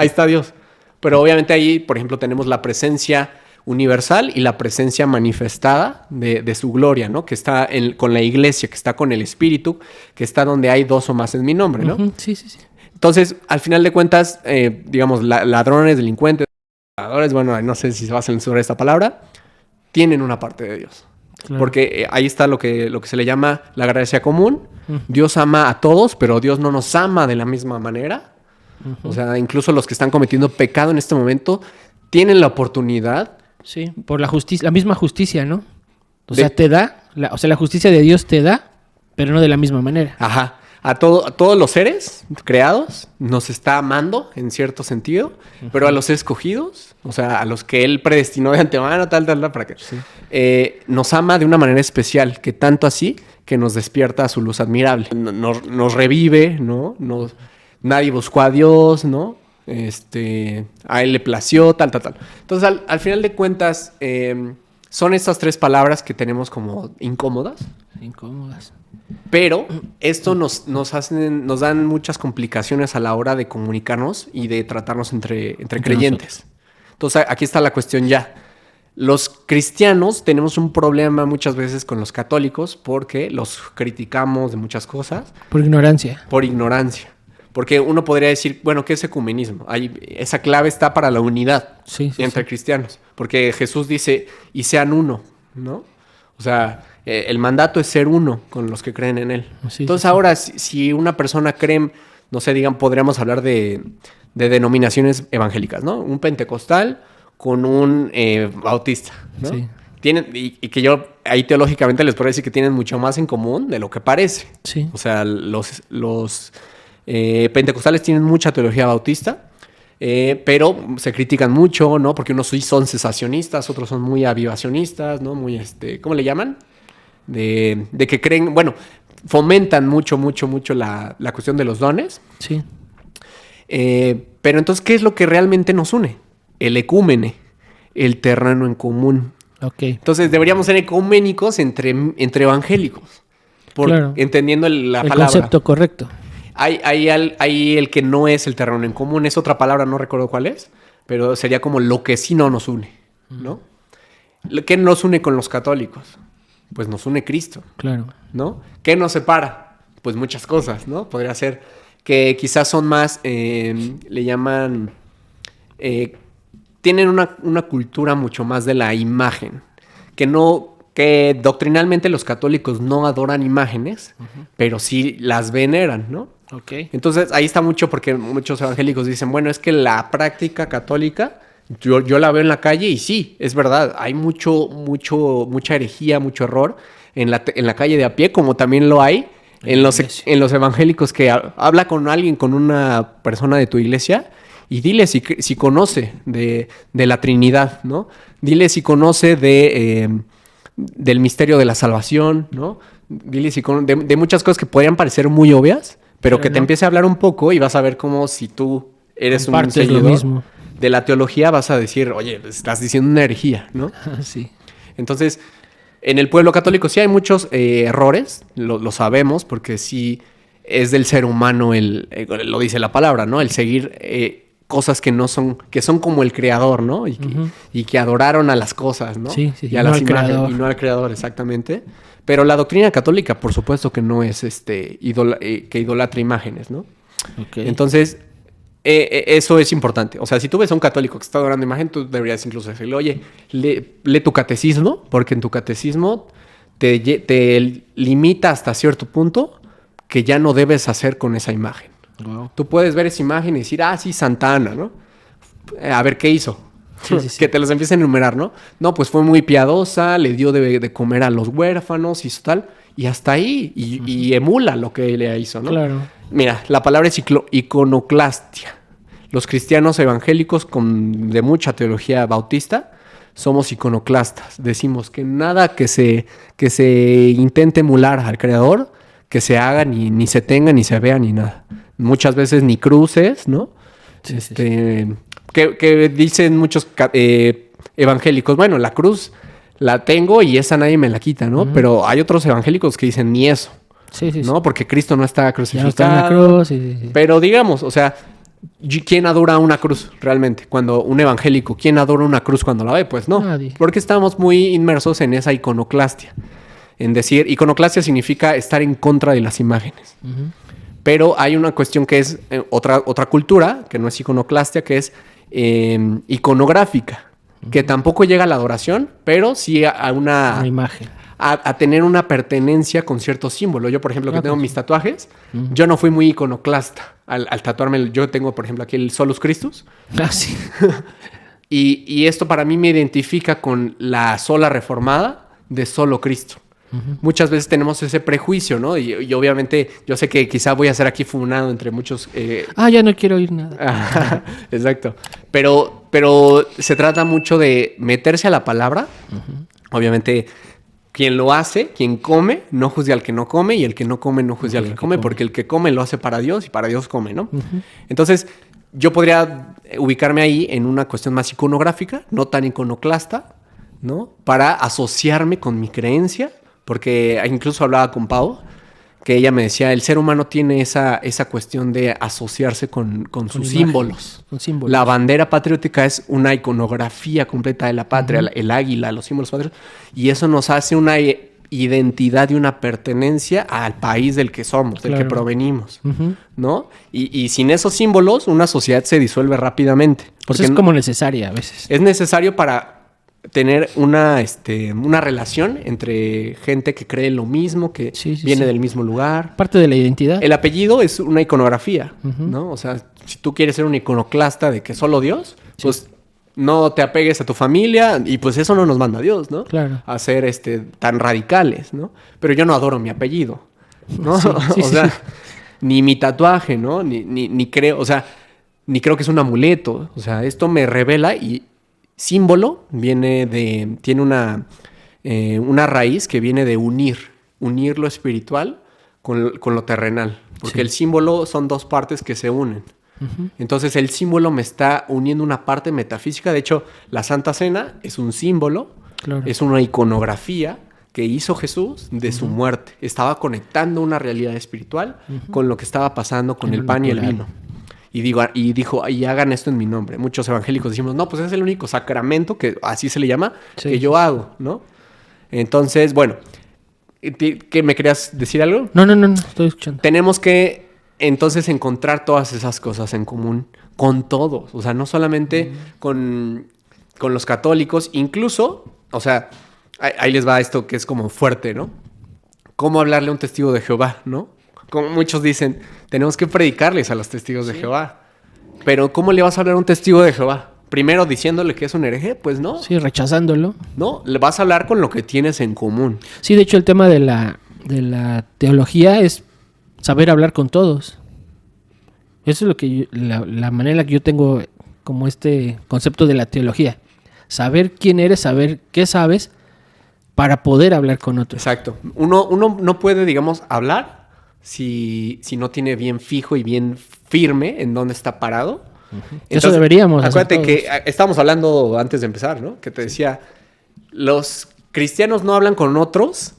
está Dios. Pero obviamente ahí, por ejemplo, tenemos la presencia universal y la presencia manifestada de su gloria, ¿no? Que está con la iglesia, que está con el Espíritu, que está donde hay dos o más en mi nombre, ¿no? Ujú. Sí, sí, sí. Entonces, al final de cuentas, digamos, ladrones, delincuentes, bueno, no sé si se va a censurar esta palabra, tienen una parte de Dios. Claro. Porque ahí está lo que se le llama la gracia común. Dios ama a todos, pero Dios no nos ama de la misma manera. O sea, incluso los que están cometiendo pecado en este momento tienen la oportunidad. Sí, por la justicia, la misma justicia, ¿no? O sea, te da, la justicia de Dios te da, pero no de la misma manera. Ajá. A todos los seres creados nos está amando en cierto sentido, pero a los escogidos, o sea, a los que Él predestinó de antemano, tal, para que nos ama de una manera especial, que tanto así que nos despierta a su luz admirable. Nos revive, ¿no? Nadie buscó a Dios, ¿no? A Él le plació, tal. Entonces, al final de cuentas, son estas tres palabras que tenemos como incómodas. Incómodas. Pero esto nos dan muchas complicaciones a la hora de comunicarnos y de tratarnos entre creyentes. Entonces, aquí está la cuestión ya. Los cristianos tenemos un problema muchas veces con los católicos porque los criticamos de muchas cosas. Por ignorancia. Por ignorancia. Porque uno podría decir, bueno, ¿qué es ecumenismo? Esa clave está para la unidad entre cristianos. Porque Jesús dice, y sean uno, ¿no? O sea, el mandato es ser uno con los que creen en Él. Sí, entonces ahora, si una persona cree no sé, podríamos hablar de denominaciones evangélicas, ¿no? Un pentecostal con un bautista, ¿no? Sí. Y que yo ahí teológicamente les puedo decir que tienen mucho más en común de lo que parece. Sí. O sea, los pentecostales tienen mucha teología bautista, pero se critican mucho, ¿no? Porque unos sí son cesacionistas, otros son muy avivacionistas, ¿no? Muy, ¿cómo le llaman? De que creen, bueno, fomentan mucho la cuestión de los dones. Sí. Pero entonces, ¿qué es lo que realmente nos une? El ecúmene, el terreno en común. Ok. Entonces, deberíamos ser ecuménicos entre evangélicos. Claro. Entendiendo la El palabra. concepto correcto. Hay el que no es el terreno en común. Es otra palabra, no recuerdo cuál es. Pero sería como lo que sí no nos une, ¿no? ¿Qué nos une con los católicos? Pues nos une Cristo. Claro. ¿No? ¿Qué nos separa? Pues muchas cosas, ¿no? Podría ser que quizás son más, le llaman, tienen una cultura mucho más de la imagen, que doctrinalmente los católicos no adoran imágenes, pero sí las veneran, ¿no? Ok. Entonces ahí está mucho porque muchos evangélicos dicen, bueno, es que la práctica católica, yo la veo en la calle y sí, es verdad, hay mucha herejía, mucho error en la calle de a pie, como también lo hay en los evangélicos, que habla con alguien, con una persona de tu iglesia, y dile si conoce de la Trinidad, ¿no? Dile si conoce del misterio de la salvación, ¿no? Dile de muchas cosas que podrían parecer muy obvias, pero que te empiece a hablar un poco y vas a ver como si tú eres un seguidor de la teología, vas a decir, oye, estás diciendo una herejía, ¿no? Sí. Entonces, en el pueblo católico sí hay muchos errores, lo sabemos, porque sí es del ser humano, lo dice la palabra, ¿no? El seguir cosas que son como el creador, ¿no? Y que adoraron a las cosas, ¿no? Sí, y a las imágenes, y no al creador, exactamente. Pero la doctrina católica, por supuesto que no es que idolatra imágenes, ¿no? Okay. Entonces, eso es importante. O sea, si tú ves a un católico que está adorando imagen, tú deberías incluso decirle, oye, lee tu catecismo, porque en tu catecismo te limita hasta cierto punto que ya no debes hacer con esa imagen. Wow. Tú puedes ver esa imagen y decir, sí, Santa Ana, ¿no? A ver, ¿qué hizo? Sí. Que te los empiecen a enumerar, ¿no? No, pues fue muy piadosa, le dio de comer a los huérfanos, hizo tal, y hasta ahí, y emula lo que ella hizo, ¿no? Claro. Mira, la palabra es iconoclastia. Los cristianos evangélicos de mucha teología bautista somos iconoclastas. Decimos que nada que se intente emular al creador, que se haga, ni se tenga, ni se vea, ni nada. Muchas veces ni cruces, ¿no? Sí. Que dicen muchos evangélicos, bueno, la cruz la tengo y esa nadie me la quita, ¿no? Pero hay otros evangélicos que dicen ni eso, ¿no? Porque Cristo no está crucificado. Ya no está en la cruz, sí. Pero digamos, o sea, ¿quién adora una cruz realmente? Cuando un evangélico, ¿quién adora una cruz cuando la ve? Pues no. Nadie. Porque estamos muy inmersos en esa iconoclastia. En decir, iconoclastia significa estar en contra de las imágenes. Pero hay una cuestión que es otra cultura, que no es iconoclastia, que es iconográfica, que tampoco llega a la adoración, pero sí a una imagen. A tener una pertenencia con cierto símbolo. Yo, por ejemplo, que tengo mis tatuajes, yo no fui muy iconoclasta al tatuarme. Yo tengo, por ejemplo, aquí el Solus Christus. Sí. y esto para mí me identifica con la sola reformada de solo Cristo. Muchas veces tenemos ese prejuicio, ¿no? Y obviamente yo sé que quizá voy a ser aquí funado entre muchos... ya no quiero oír nada. Exacto. Pero se trata mucho de meterse a la palabra. Obviamente, quien lo hace, quien come, no juzgue al que no come, y el que no come no juzgue al que come, porque el que come lo hace para Dios y para Dios come, ¿no? Entonces, yo podría ubicarme ahí en una cuestión más iconográfica, no tan iconoclasta, ¿no? Para asociarme con mi creencia. Porque incluso hablaba con Pau, que ella me decía, el ser humano tiene esa cuestión de asociarse con sus símbolos. Con símbolos. La bandera patriótica es una iconografía completa de la patria, el águila, los símbolos patrióticos, y eso nos hace una identidad y una pertenencia al país del que somos, del que provenimos, ¿no? Y sin esos símbolos, una sociedad se disuelve rápidamente. Pues es como necesaria a veces. Es necesario para tener una relación entre gente que cree lo mismo, que viene del mismo lugar. Parte de la identidad. El apellido es una iconografía, ¿no? O sea, si tú quieres ser un iconoclasta de que solo Dios, pues no te apegues a tu familia y pues eso no nos manda Dios, ¿no? Claro. A ser tan radicales, ¿no? Pero yo no adoro mi apellido, ¿no? Sí, o sea, ni mi tatuaje, ¿no? Ni creo, o sea, ni creo que es un amuleto. O sea, esto me revela y símbolo tiene una raíz que viene de unir lo espiritual con lo terrenal. Porque el símbolo son dos partes que se unen. Entonces el símbolo me está uniendo una parte metafísica. De hecho, la Santa Cena es un símbolo, es una iconografía que hizo Jesús de su muerte. Estaba conectando una realidad espiritual con lo que estaba pasando con el pan y el vino. Y dijo, y hagan esto en mi nombre. Muchos evangélicos decimos, no, pues es el único sacramento, que así se le llama, que yo hago, ¿no? Entonces, bueno, ¿qué me querías decir algo? No, estoy escuchando. Tenemos que entonces encontrar todas esas cosas en común con todos. O sea, no solamente con los católicos, incluso, o sea, ahí les va esto que es como fuerte, ¿no? ¿Cómo hablarle a un testigo de Jehová, no? Como muchos dicen, tenemos que predicarles a los testigos de Jehová. Pero ¿cómo le vas a hablar a un testigo de Jehová? Primero diciéndole que es un hereje, pues no. Sí, rechazándolo. No, le vas a hablar con lo que tienes en común. Sí, de hecho el tema de la teología es saber hablar con todos. Eso es lo que la manera que yo tengo como este concepto de la teología. Saber quién eres, saber qué sabes para poder hablar con otros. Exacto. Uno no puede, digamos, hablar si no tiene bien fijo y bien firme en dónde está parado. Entonces, eso deberíamos hacer acuérdate todos. que estábamos hablando antes de empezar, ¿no? Que te decía, los cristianos no hablan con otros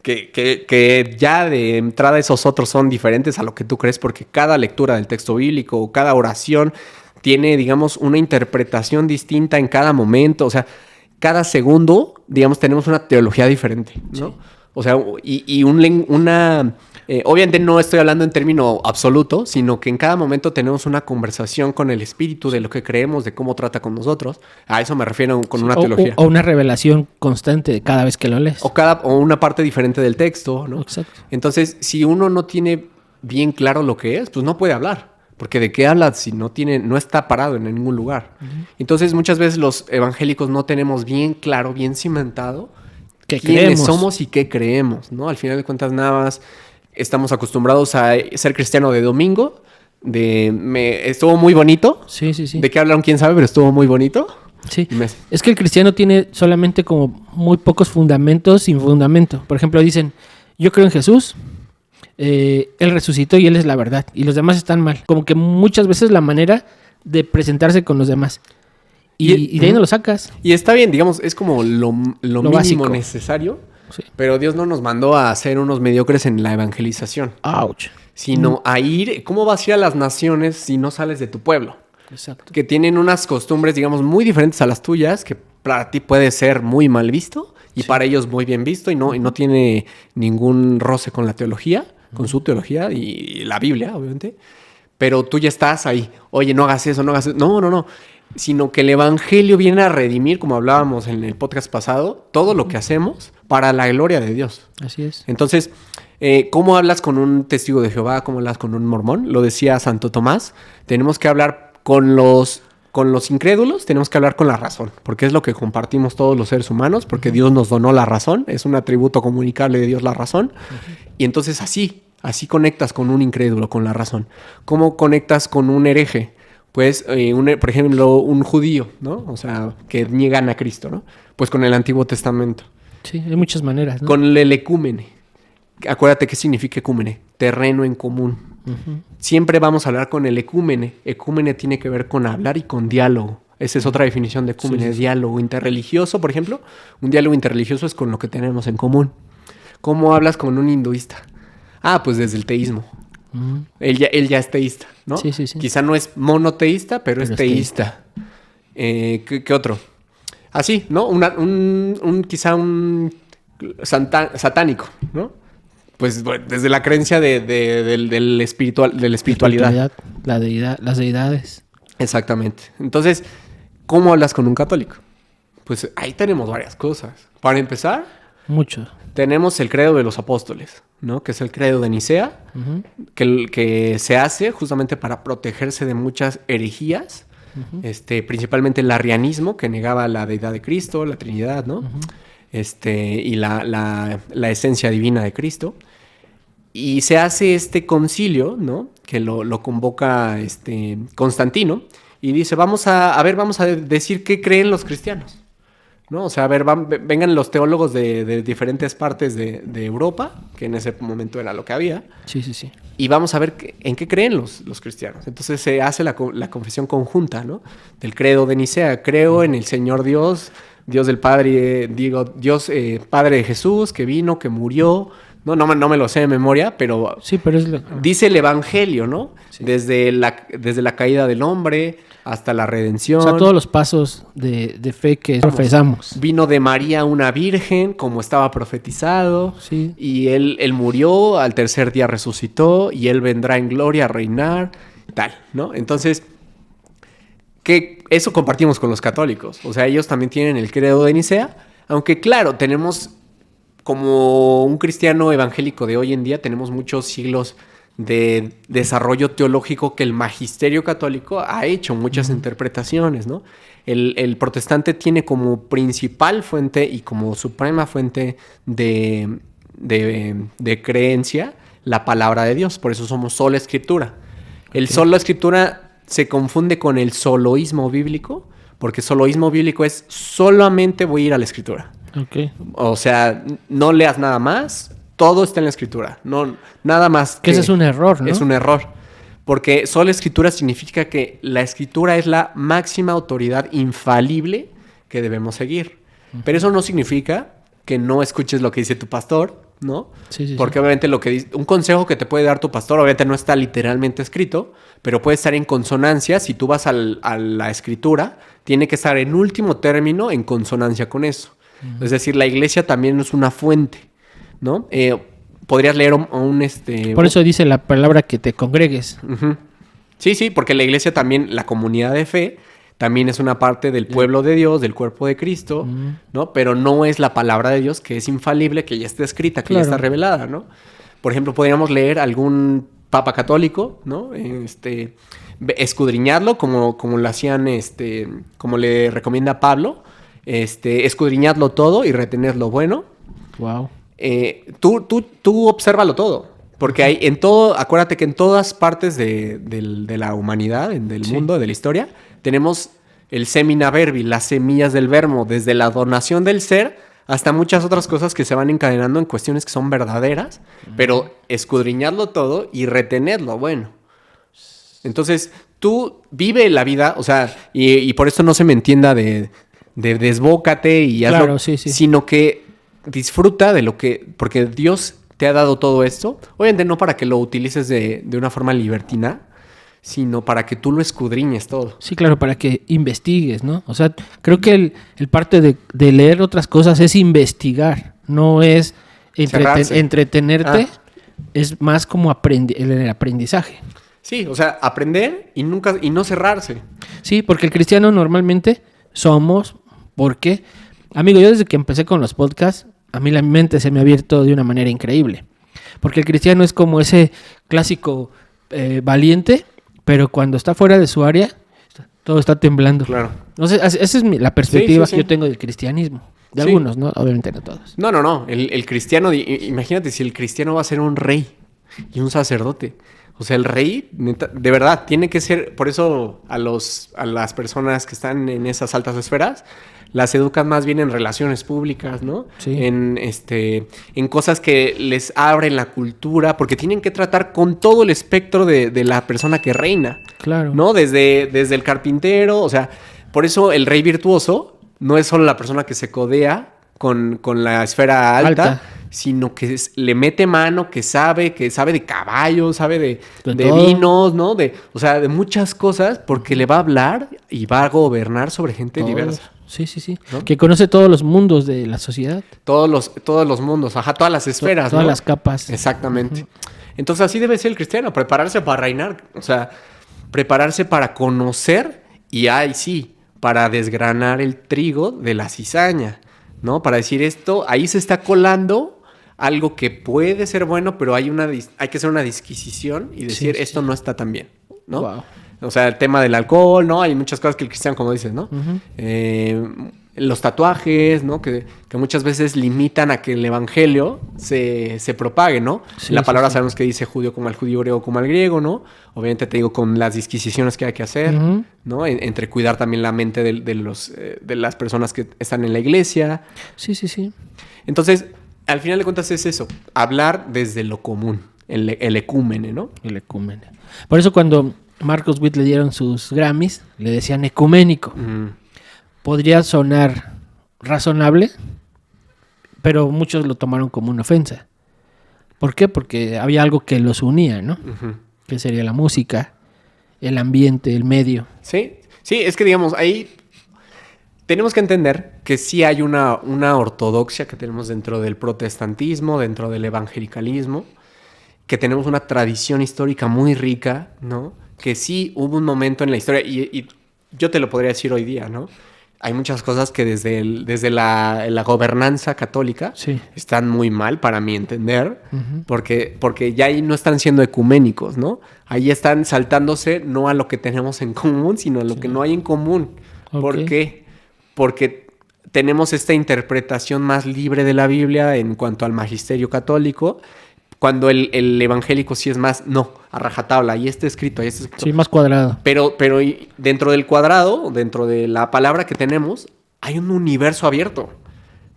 que ya de entrada esos otros son diferentes a lo que tú crees, porque cada lectura del texto bíblico o cada oración tiene, digamos, una interpretación distinta en cada momento. O sea, cada segundo, digamos, tenemos una teología diferente, ¿no? Sí. O sea, obviamente no estoy hablando en término absoluto, sino que en cada momento tenemos una conversación con el espíritu de lo que creemos, de cómo trata con nosotros. A eso me refiero con una teología. O una revelación constante cada vez que lo lees. O una parte diferente del texto, ¿no? Exacto. Entonces, si uno no tiene bien claro lo que es, pues no puede hablar. Porque ¿de qué habla si no está parado en ningún lugar? Entonces, muchas veces los evangélicos no tenemos bien claro, bien cimentado quiénes somos y qué creemos, ¿no? Al final de cuentas, nada más estamos acostumbrados a ser cristiano de domingo. Estuvo muy bonito. Sí. ¿De qué hablaron? ¿Quién sabe? Pero estuvo muy bonito. Sí. Es que el cristiano tiene solamente como muy pocos fundamentos sin fundamento. Por ejemplo, dicen, yo creo en Jesús, Él resucitó y Él es la verdad. Y los demás están mal. Como que muchas veces la manera de presentarse con los demás. Y de ahí no lo sacas. Y está bien, digamos, es como lo mínimo básico. Necesario. Sí. Pero Dios no nos mandó a ser unos mediocres en la evangelización. ¡Auch! Sino a ir... ¿Cómo vas a ir a las naciones si no sales de tu pueblo? Exacto. Que tienen unas costumbres, digamos, muy diferentes a las tuyas, que para ti puede ser muy mal visto y para ellos muy bien visto y no tiene ningún roce con la teología, con su teología y la Biblia, obviamente. Pero tú ya estás ahí. Oye, no hagas eso, no hagas eso. No. Sino que el evangelio viene a redimir, como hablábamos en el podcast pasado, todo lo que hacemos para la gloria de Dios. Así es. Entonces, ¿cómo hablas con un testigo de Jehová? ¿Cómo hablas con un mormón? Lo decía Santo Tomás. Tenemos que hablar con los incrédulos, tenemos que hablar con la razón, porque es lo que compartimos todos los seres humanos, porque Dios nos donó la razón, es un atributo comunicable de Dios la razón. Y entonces así conectas con un incrédulo, con la razón. ¿Cómo conectas con un hereje? Pues, por ejemplo, un judío, ¿no? O sea, que niegan a Cristo, ¿no? Pues con el Antiguo Testamento. Sí, hay muchas maneras, ¿no? Con el ecúmene. Acuérdate qué significa ecúmene. Terreno en común. Siempre vamos a hablar con el ecúmene. Ecúmene tiene que ver con hablar y con diálogo. Esa es otra definición de ecúmene. Sí. Diálogo interreligioso, por ejemplo. Un diálogo interreligioso es con lo que tenemos en común. ¿Cómo hablas con un hinduista? Pues desde el teísmo. Él ya es teísta, ¿no? Sí. Quizá no es monoteísta, pero es teísta. ¿Qué otro? Así, ¿no? Quizá un satánico, ¿no? Pues desde la creencia de la espiritualidad. La deidad, las deidades. Exactamente. Entonces, ¿cómo hablas con un católico? Pues ahí tenemos varias cosas. Para empezar, Mucho. tenemos el credo de los apóstoles, ¿no? Que es el credo de Nicea, Ujú. que se hace justamente para protegerse de muchas herejías, principalmente el arrianismo, que negaba la deidad de Cristo, la Trinidad, ¿no? Y la esencia divina de Cristo. Y se hace este concilio, ¿no? Que lo convoca Constantino y dice, vamos a decir qué creen los cristianos, ¿no? O sea, a ver, vengan los teólogos de diferentes partes de Europa, que en ese momento era lo que había, Sí, sí, sí. y vamos a ver en qué creen los cristianos. Entonces se hace la confesión conjunta, ¿no? Del credo de Nicea. Creo en el Señor Dios, Dios del Padre, Dios Padre de Jesús, que vino, que murió. No me lo sé de memoria, pero Sí, pero es dice el Evangelio, ¿no? Sí. Desde la caída del hombre hasta la redención. o sea, todos los pasos de fe que profesamos. Vino de María una virgen, como estaba profetizado. Sí. Y él murió, al tercer día resucitó, y él vendrá en gloria a reinar, tal, ¿no? Entonces, eso compartimos con los católicos. O sea, ellos también tienen el credo de Nicea, aunque claro, tenemos, como un cristiano evangélico de hoy en día, tenemos muchos siglos de desarrollo teológico que el magisterio católico ha hecho muchas interpretaciones, ¿no? El protestante tiene como principal fuente y como suprema fuente de creencia la palabra de Dios. Por eso somos sola escritura. El sola escritura se confunde con el soloísmo bíblico, porque soloísmo bíblico es solamente voy a ir a la escritura. Ok. O sea, no leas nada más, todo está en la escritura. No, nada más Que ese es un error, ¿no? Es un error. Porque sola escritura significa que la escritura es la máxima autoridad infalible que debemos seguir. Pero eso no significa que no escuches lo que dice tu pastor, ¿no? Sí, sí, Porque obviamente lo que dice, un consejo que te puede dar tu pastor, obviamente no está literalmente escrito, pero puede estar en consonancia. Si tú vas a la escritura, tiene que estar en último término en consonancia con eso. Es decir, la iglesia también es una fuente, ¿no? Podrías leer Por eso dice la palabra que te congregues. Ujú. Sí, porque la iglesia también, la comunidad de fe, también es una parte del pueblo de Dios, del cuerpo de Cristo, ¿no? Pero no es la palabra de Dios, que es infalible, que ya está escrita, que ya está revelada, ¿no? Por ejemplo, podríamos leer algún papa católico, ¿no? Escudriñarlo, como lo hacían, como le recomienda Pablo, escudriñadlo todo y retener lo bueno. Wow. Tú obsérvalo todo. Porque hay en todo, acuérdate que en todas partes de la humanidad, del mundo, de la historia, tenemos el semina verbi, las semillas del verbo, desde la donación del ser hasta muchas otras cosas que se van encadenando en cuestiones que son verdaderas, pero escudriñarlo todo y retenerlo bueno. Entonces, tú vive la vida, o sea, y por eso no se me entienda de desbócate y hazlo, Claro, sí. sino que disfruta de lo que, porque Dios te ha dado todo esto, obviamente no para que lo utilices de una forma libertina, sino para que tú lo escudriñes todo. Sí, claro, para que investigues, ¿no? O sea, creo que el parte de leer otras cosas es investigar, no es entretenerte, es más como el aprendizaje. Sí, o sea, aprender y no cerrarse. Sí, porque el cristiano normalmente somos, porque, amigo, yo desde que empecé con los podcasts, a mí la mente se me ha abierto de una manera increíble. Porque el cristiano es como ese clásico valiente, pero cuando está fuera de su área, todo está temblando. Claro. No sé, esa es la perspectiva Sí. que yo tengo del cristianismo. De Sí. algunos, ¿no? Obviamente no todos. No. El cristiano, imagínate si el cristiano va a ser un rey y un sacerdote. O sea, el rey, neta, de verdad, tiene que ser. Por eso a las personas que están en esas altas esferas, las educan más bien en relaciones públicas, ¿no? Sí. En cosas que les abren la cultura, porque tienen que tratar con todo el espectro de la persona que reina. Claro. ¿No? Desde el carpintero, o sea, por eso el rey virtuoso no es solo la persona que se codea con la esfera alta. Sino que le mete mano, que sabe de caballos, sabe de vinos, ¿no? O sea, de muchas cosas, porque le va a hablar y va a gobernar sobre gente diversa. Sí. ¿No? Que conoce todos los mundos de la sociedad. Todos los mundos, todas las esferas, Todas ¿no? las capas. Exactamente. Entonces así debe ser el cristiano, prepararse para reinar, o sea, prepararse para conocer y sí, para desgranar el trigo de la cizaña, ¿no? Para decir esto, ahí se está colando algo que puede ser bueno, pero hay que hacer una disquisición y decir, esto no está tan bien, ¿no? Wow. O sea, el tema del alcohol, ¿no? Hay muchas cosas que el cristiano, como dices, ¿no? Los tatuajes, ¿no? Que muchas veces limitan a que el evangelio se propague, ¿no? Sí, la palabra sí. sabemos que dice judío como al judío, griego como al griego, ¿no? Obviamente te digo con las disquisiciones que hay que hacer, ¿no? Entre cuidar también la mente de las personas que están en la iglesia. Sí. Entonces, al final de cuentas es eso, hablar desde lo común, el ecúmene, ¿no? El ecúmene. Por eso cuando Marcos Witt le dieron sus Grammys, le decían ecuménico. Podría sonar razonable, pero muchos lo tomaron como una ofensa. ¿Por qué? Porque había algo que los unía, ¿no? Que sería la música, el ambiente, el medio. Sí, es que digamos, ahí tenemos que entender que sí hay una ortodoxia que tenemos dentro del protestantismo, dentro del evangelicalismo, que tenemos una tradición histórica muy rica, ¿no? Que sí hubo un momento en la historia, y yo te lo podría decir hoy día, ¿no? Hay muchas cosas que desde la gobernanza católica están muy mal, para mi entender, porque ya ahí no están siendo ecuménicos, ¿no? Ahí están saltándose no a lo que tenemos en común, sino a lo que no hay en común. Okay. ¿Por qué? Porque tenemos esta interpretación más libre de la Biblia en cuanto al magisterio católico, cuando el evangélico sí es más, no, a rajatabla, ahí está escrito, ahí está escrito. Sí, más cuadrado. Pero dentro del cuadrado, dentro de la palabra que tenemos, hay un universo abierto.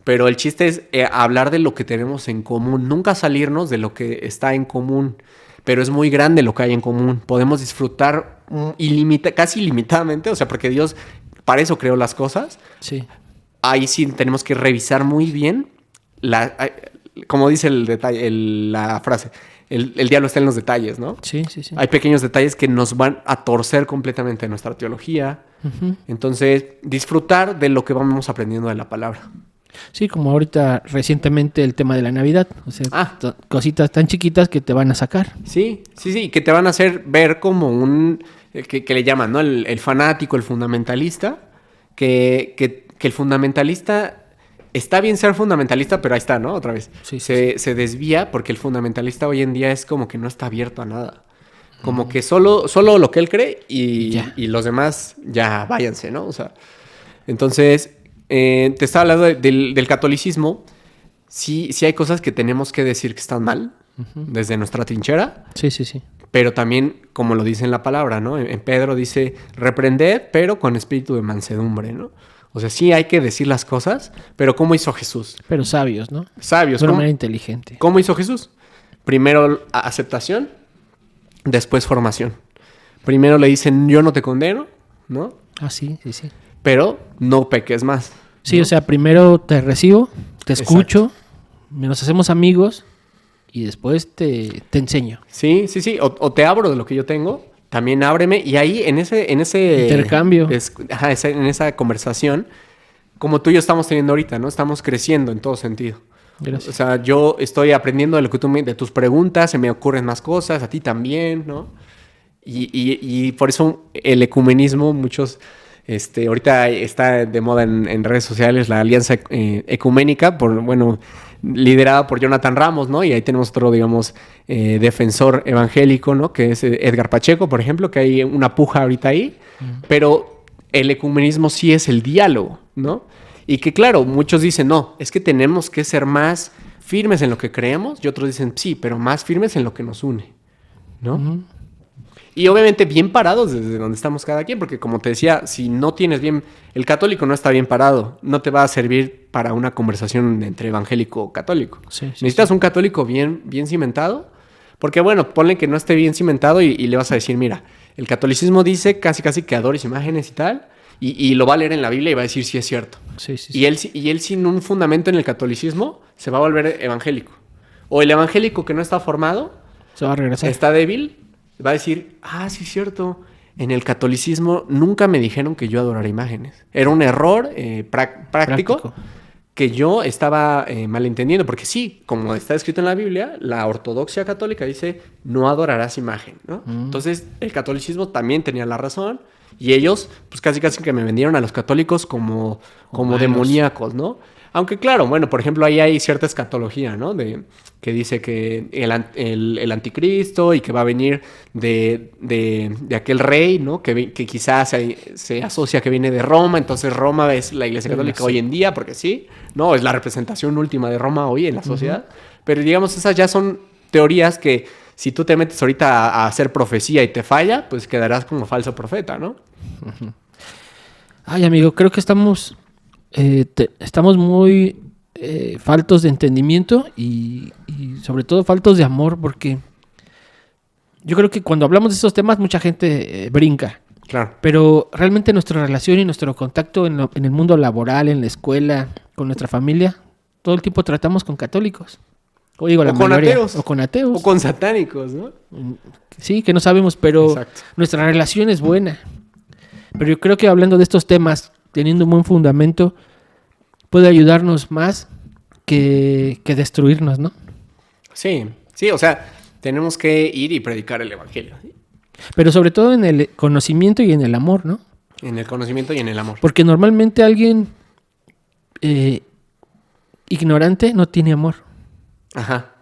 Pero el chiste es hablar de lo que tenemos en común, nunca salirnos de lo que está en común. Pero es muy grande lo que hay en común. Podemos disfrutar casi ilimitadamente, o sea, porque Dios para eso creó las cosas. Sí. Ahí sí tenemos que revisar muy bien como dice la frase, el diablo está en los detalles, ¿no? Sí. Hay pequeños detalles que nos van a torcer completamente nuestra teología. Entonces, disfrutar de lo que vamos aprendiendo de la palabra. Sí, como ahorita recientemente el tema de la Navidad. O sea, cositas tan chiquitas que te van a sacar. Sí, que te van a hacer ver como que le llaman, ¿no? El fanático, el fundamentalista, que el fundamentalista... Está bien ser fundamentalista, pero ahí está, ¿no? Otra vez. Se desvía porque el fundamentalista hoy en día es como que no está abierto a nada. Como que solo lo que él cree y los demás ya váyanse, ¿no? O sea, entonces, te estaba hablando del catolicismo. Sí hay cosas que tenemos que decir que están mal desde nuestra trinchera. Sí. Pero también, como lo dice en la palabra, ¿no? En Pedro dice, reprended, pero con espíritu de mansedumbre, ¿no? O sea, sí hay que decir las cosas, pero ¿cómo hizo Jesús? Pero sabios, ¿no? Sabios. De una manera inteligente. ¿Cómo hizo Jesús? Primero aceptación, después formación. Primero le dicen, yo no te condeno, ¿no? Ah, sí. Pero no peques más. Sí, ¿no? O sea, primero te recibo, te escucho, nos hacemos amigos y después te enseño. Sí. O te abro de lo que yo tengo. También ábreme, y ahí en ese intercambio, en esa conversación, como tú y yo estamos teniendo ahorita, ¿no? Estamos creciendo en todo sentido. Gracias. O sea, yo estoy aprendiendo de lo que de tus preguntas, se me ocurren más cosas, a ti también, ¿no? Y por eso el ecumenismo, muchos, ahorita está de moda en redes sociales la alianza ecuménica, liderada por Jonathan Ramos, ¿no? Y ahí tenemos otro, digamos, defensor evangélico, ¿no? Que es Edgar Pacheco, por ejemplo, que hay una puja ahorita ahí. Pero el ecumenismo sí es el diálogo, ¿no? Y que, claro, muchos dicen, no, es que tenemos que ser más firmes en lo que creemos. Y otros dicen, sí, pero más firmes en lo que nos une, ¿no? Y obviamente bien parados desde donde estamos cada quien, porque como te decía, si no tienes bien... El católico no está bien parado, no te va a servir para una conversación entre evangélico o católico. Necesitas un católico bien cimentado, porque bueno, ponle que no esté bien cimentado y le vas a decir, mira, el catolicismo dice casi que adores imágenes y tal, y lo va a leer en la Biblia y va a decir si es cierto. Y él sin un fundamento en el catolicismo se va a volver evangélico. O el evangélico que no está formado, se va a regresar. Está débil, va a decir, sí es cierto, en el catolicismo nunca me dijeron que yo adorara imágenes. Era un error práctico que yo estaba malentendiendo, porque sí, como está escrito en la Biblia, la ortodoxia católica dice, no adorarás imagen, ¿no? Entonces, el catolicismo también tenía la razón, Y ellos, pues casi que me vendieron a los católicos como Humanos. demoníacos, ¿no? Aunque claro, bueno, por ejemplo, ahí hay cierta escatología, ¿no? Que dice que el anticristo y que va a venir de aquel rey, ¿no? Que quizás se asocia que viene de Roma, entonces Roma es la iglesia católica hoy en día, porque sí, ¿no? Es la representación última de Roma hoy en la sociedad. Pero digamos, esas ya son teorías que si tú te metes ahorita a hacer profecía y te falla, pues quedarás como falso profeta, ¿no? Ay, amigo, creo que estamos muy faltos de entendimiento y sobre todo faltos de amor, porque yo creo que cuando hablamos de esos temas mucha gente brinca, Claro. pero realmente nuestra relación y nuestro contacto en el mundo laboral, en la escuela, con nuestra familia, todo el tiempo tratamos con católicos. O digo, la con mayoría. ateos. O con ateos. O con satánicos, ¿no? Sí, que no sabemos, pero Exacto. nuestra relación es buena. Pero yo creo que hablando de estos temas, teniendo un buen fundamento, puede ayudarnos más que destruirnos, ¿no? Sí, o sea, tenemos que ir y predicar el evangelio. ¿Sí? Pero sobre todo en el conocimiento y en el amor, ¿no? En el conocimiento y en el amor. Porque normalmente alguien ignorante no tiene amor. Ajá.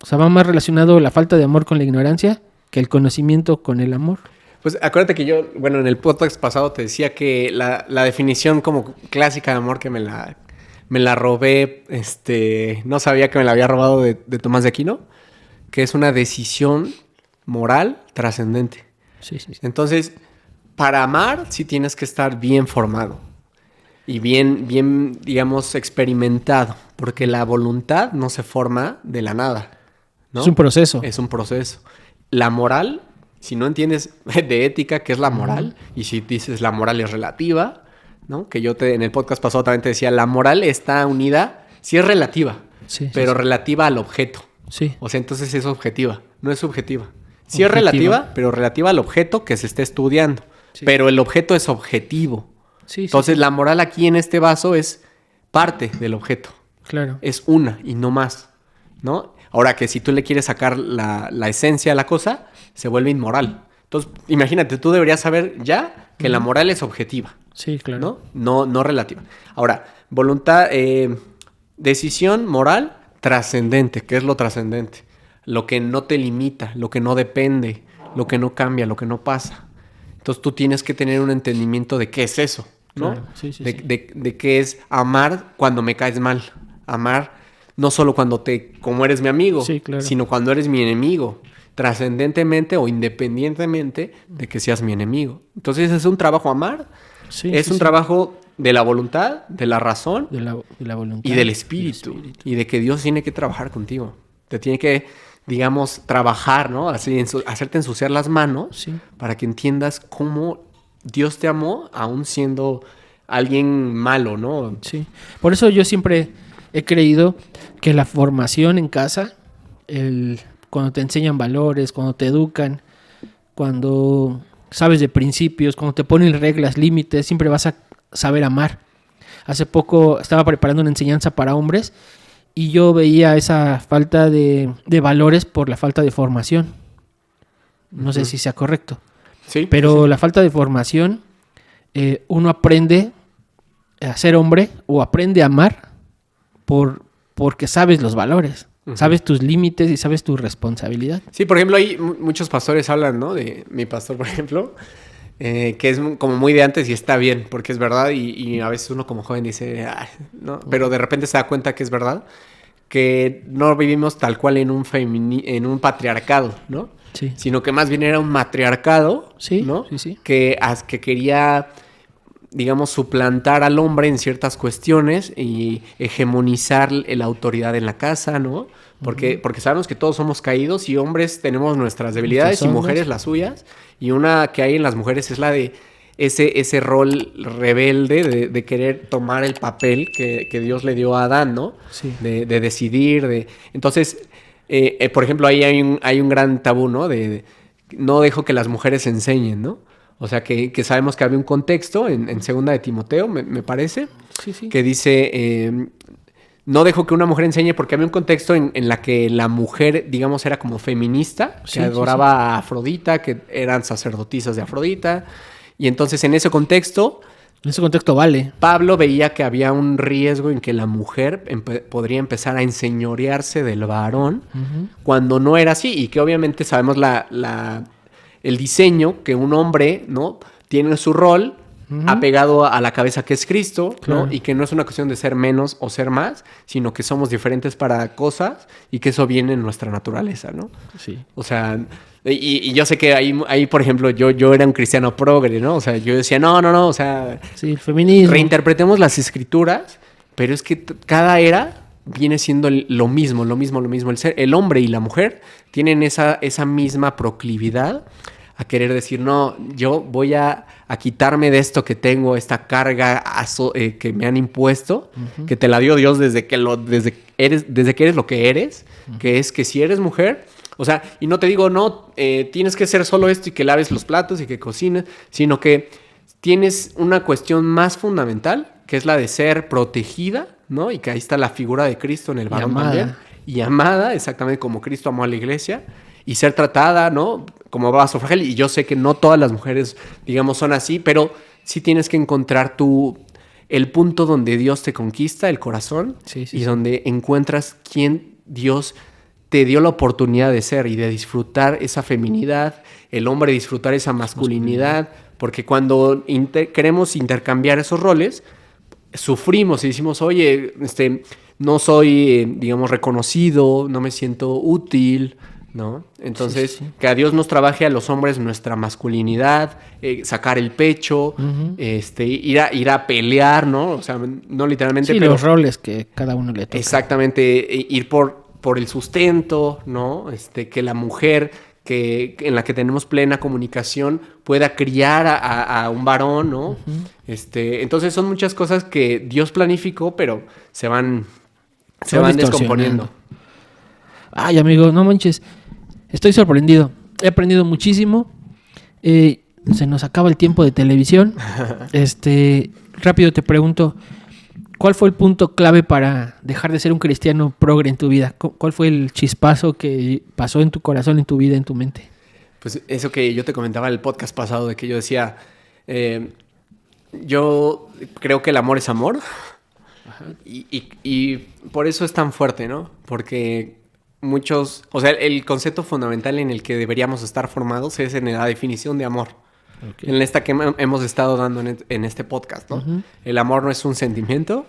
O sea, va más relacionado la falta de amor con la ignorancia que el conocimiento con el amor. Pues acuérdate que yo, bueno, en el podcast pasado te decía que la definición como clásica de amor que me la robé, no sabía que me la había robado de Tomás de Aquino, que es una decisión moral trascendente. Sí. Entonces, para amar sí tienes que estar bien formado y bien, digamos, experimentado, porque la voluntad no se forma de la nada, ¿no? Es un proceso. Es un proceso. La moral, si no entiendes de ética qué es la moral, y si dices la moral es relativa, ¿no? Que en el podcast pasado también te decía, la moral está unida, sí es relativa, pero relativa al objeto. Sí. O sea, entonces es objetiva, no es subjetiva. Sí es relativa, pero relativa al objeto que se esté estudiando. Sí. Pero el objeto es objetivo. Sí, entonces la moral aquí en este vaso es parte del objeto. Claro. Es una y no más, ¿no? Ahora que si tú le quieres sacar la esencia a la cosa, se vuelve inmoral. Entonces, imagínate, tú deberías saber ya que la moral es objetiva. Sí, claro. No relativa. Ahora, voluntad, decisión moral trascendente. ¿Qué es lo trascendente? Lo que no te limita, lo que no depende, lo que no cambia, lo que no pasa. Entonces tú tienes que tener un entendimiento de qué es eso, ¿no? Claro. Sí. De qué es amar cuando me caes mal. Amar no solo como eres mi amigo, claro, sino cuando eres mi enemigo. Trascendentemente o independientemente de que seas mi enemigo. Entonces es un trabajo amar. Es un trabajo de la voluntad, de la razón, de la voluntad y del espíritu. Y de que Dios tiene que trabajar contigo. Te tiene que, digamos, trabajar, ¿no? Así, hacerte ensuciar las manos para que entiendas cómo Dios te amó aún siendo alguien malo, ¿no? Sí. Por eso yo siempre he creído que la formación en casa, cuando te enseñan valores, cuando te educan, cuando sabes de principios, cuando te ponen reglas, límites, siempre vas a saber amar. Hace poco estaba preparando una enseñanza para hombres y yo veía esa falta de valores por la falta de formación. No sé si sea correcto. Sí. Pero la falta de formación, uno aprende a ser hombre o aprende a amar porque sabes los valores. Sabes tus límites y sabes tu responsabilidad. Sí, por ejemplo, hay muchos pastores hablan, ¿no? De mi pastor, por ejemplo, que es como muy de antes y está bien, porque es verdad y a veces uno como joven dice, ay, ¿no? Pero de repente se da cuenta que es verdad, que no vivimos tal cual en un patriarcado, ¿no? Sí. Sino que más bien era un matriarcado, ¿no? Sí. Que quería, digamos, suplantar al hombre en ciertas cuestiones y hegemonizar la autoridad en la casa, ¿no? Porque sabemos que todos somos caídos y hombres tenemos nuestras debilidades y mujeres las suyas. Y una que hay en las mujeres es la de ese rol rebelde de querer tomar el papel que Dios le dio a Adán, ¿no? Sí. De decidir. Entonces, por ejemplo, ahí hay un gran tabú, ¿no? No dejo que las mujeres enseñen, ¿no? O sea, que sabemos que había un contexto en segunda de Timoteo, me parece, que dice, no dejo que una mujer enseñe, porque había un contexto en la que la mujer, digamos, era como feminista, que adoraba a Afrodita, que eran sacerdotisas de Afrodita, Y entonces en ese contexto, En ese contexto vale. Pablo veía que había un riesgo en que la mujer podría empezar a enseñorearse del varón cuando no era así. Y que obviamente sabemos el diseño que un hombre, ¿no?, tiene su rol apegado a la cabeza que es Cristo, Claro. ¿no? Y que no es una cuestión de ser menos o ser más, sino que somos diferentes para cosas y que eso viene en nuestra naturaleza, ¿no? Sí. O sea, y yo sé que ahí, por ejemplo, yo era un cristiano progre, ¿no? O sea, yo decía, no, o sea, Sí, el feminismo. reinterpretemos las escrituras, pero es que cada era viene siendo lo mismo. El hombre y la mujer tienen esa misma proclividad a querer decir, no, yo voy a quitarme de esto que tengo, esta carga que me han impuesto, que te la dio Dios desde que eres lo que eres, que es que si eres mujer, o sea, y no te digo, no, tienes que ser solo esto y que laves los platos y que cocines, sino que tienes una cuestión más fundamental, que es la de ser protegida, ¿no? Y que ahí está la figura de Cristo en el varón también. Y amada, exactamente como Cristo amó a la iglesia. Y ser tratada, ¿no?, como vaso frágil. Y yo sé que no todas las mujeres, digamos, son así, pero sí tienes que encontrar el punto donde Dios te conquista el corazón y donde encuentras quién Dios te dio la oportunidad de ser y de disfrutar esa feminidad, el hombre disfrutar esa masculinidad, porque cuando queremos intercambiar esos roles, sufrimos y decimos, oye, no soy, digamos, reconocido, no me siento útil, ¿no? Entonces, que a Dios nos trabaje a los hombres nuestra masculinidad, sacar el pecho, ir a pelear, ¿no? O sea, no literalmente, sí, pero los roles que cada uno le toca. exactamente, ir por el sustento, ¿no? Que la mujer en la que tenemos plena comunicación pueda criar a un varón, ¿no? Entonces son muchas cosas que Dios planificó, pero se van descomponiendo. Ay, amigo, no manches. Estoy sorprendido. He aprendido muchísimo. Se nos acaba el tiempo de televisión. Rápido te pregunto, ¿cuál fue el punto clave para dejar de ser un cristiano progre en tu vida? ¿Cuál fue el chispazo que pasó en tu corazón, en tu vida, en tu mente? Pues eso que yo te comentaba en el podcast pasado, de que yo decía, yo creo que el amor es amor. Y por eso es tan fuerte, ¿no? Porque o sea, el concepto fundamental en el que deberíamos estar formados es en la definición de amor. Okay. En esta que hemos estado dando en este podcast, ¿no? El amor no es un sentimiento,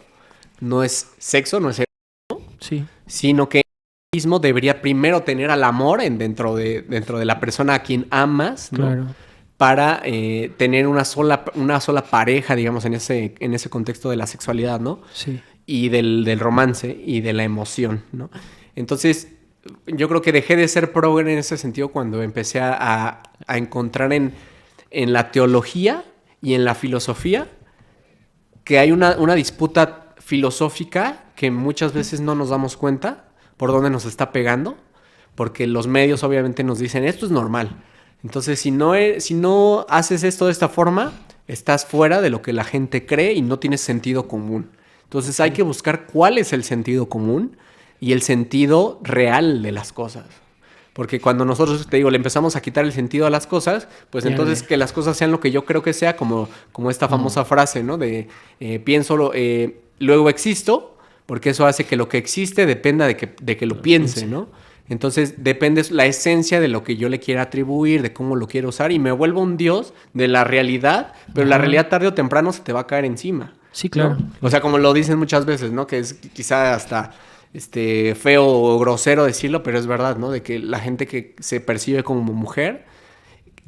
no es sexo, no es erotismo, sino que el mismo debería primero tener al amor dentro de la persona a quien amas, ¿no? Claro. Para tener una sola pareja, digamos, en ese contexto de la sexualidad, ¿no? Sí. Y del romance y de la emoción, ¿no? Entonces, yo creo que dejé de ser progre en ese sentido cuando empecé a encontrar en la teología y en la filosofía que hay una disputa filosófica que muchas veces no nos damos cuenta por dónde nos está pegando, porque los medios obviamente nos dicen, esto es normal. Entonces, si no haces esto de esta forma, estás fuera de lo que la gente cree y no tienes sentido común. Entonces, hay que buscar cuál es el sentido común y el sentido real de las cosas. Porque cuando nosotros, te digo, le empezamos a quitar el sentido a las cosas, pues entonces que las cosas sean lo que yo creo que sea, como esta famosa frase, ¿no? De pienso, luego existo, porque eso hace que lo que existe dependa de que lo piense, ¿no? Entonces depende la esencia de lo que yo le quiera atribuir, de cómo lo quiero usar, y me vuelvo un dios de la realidad, pero la realidad tarde o temprano se te va a caer encima. Sí, claro. ¿No? O sea, como lo dicen muchas veces, ¿no? Que es quizá hasta feo o grosero decirlo, pero es verdad, ¿no? De que la gente que se percibe como mujer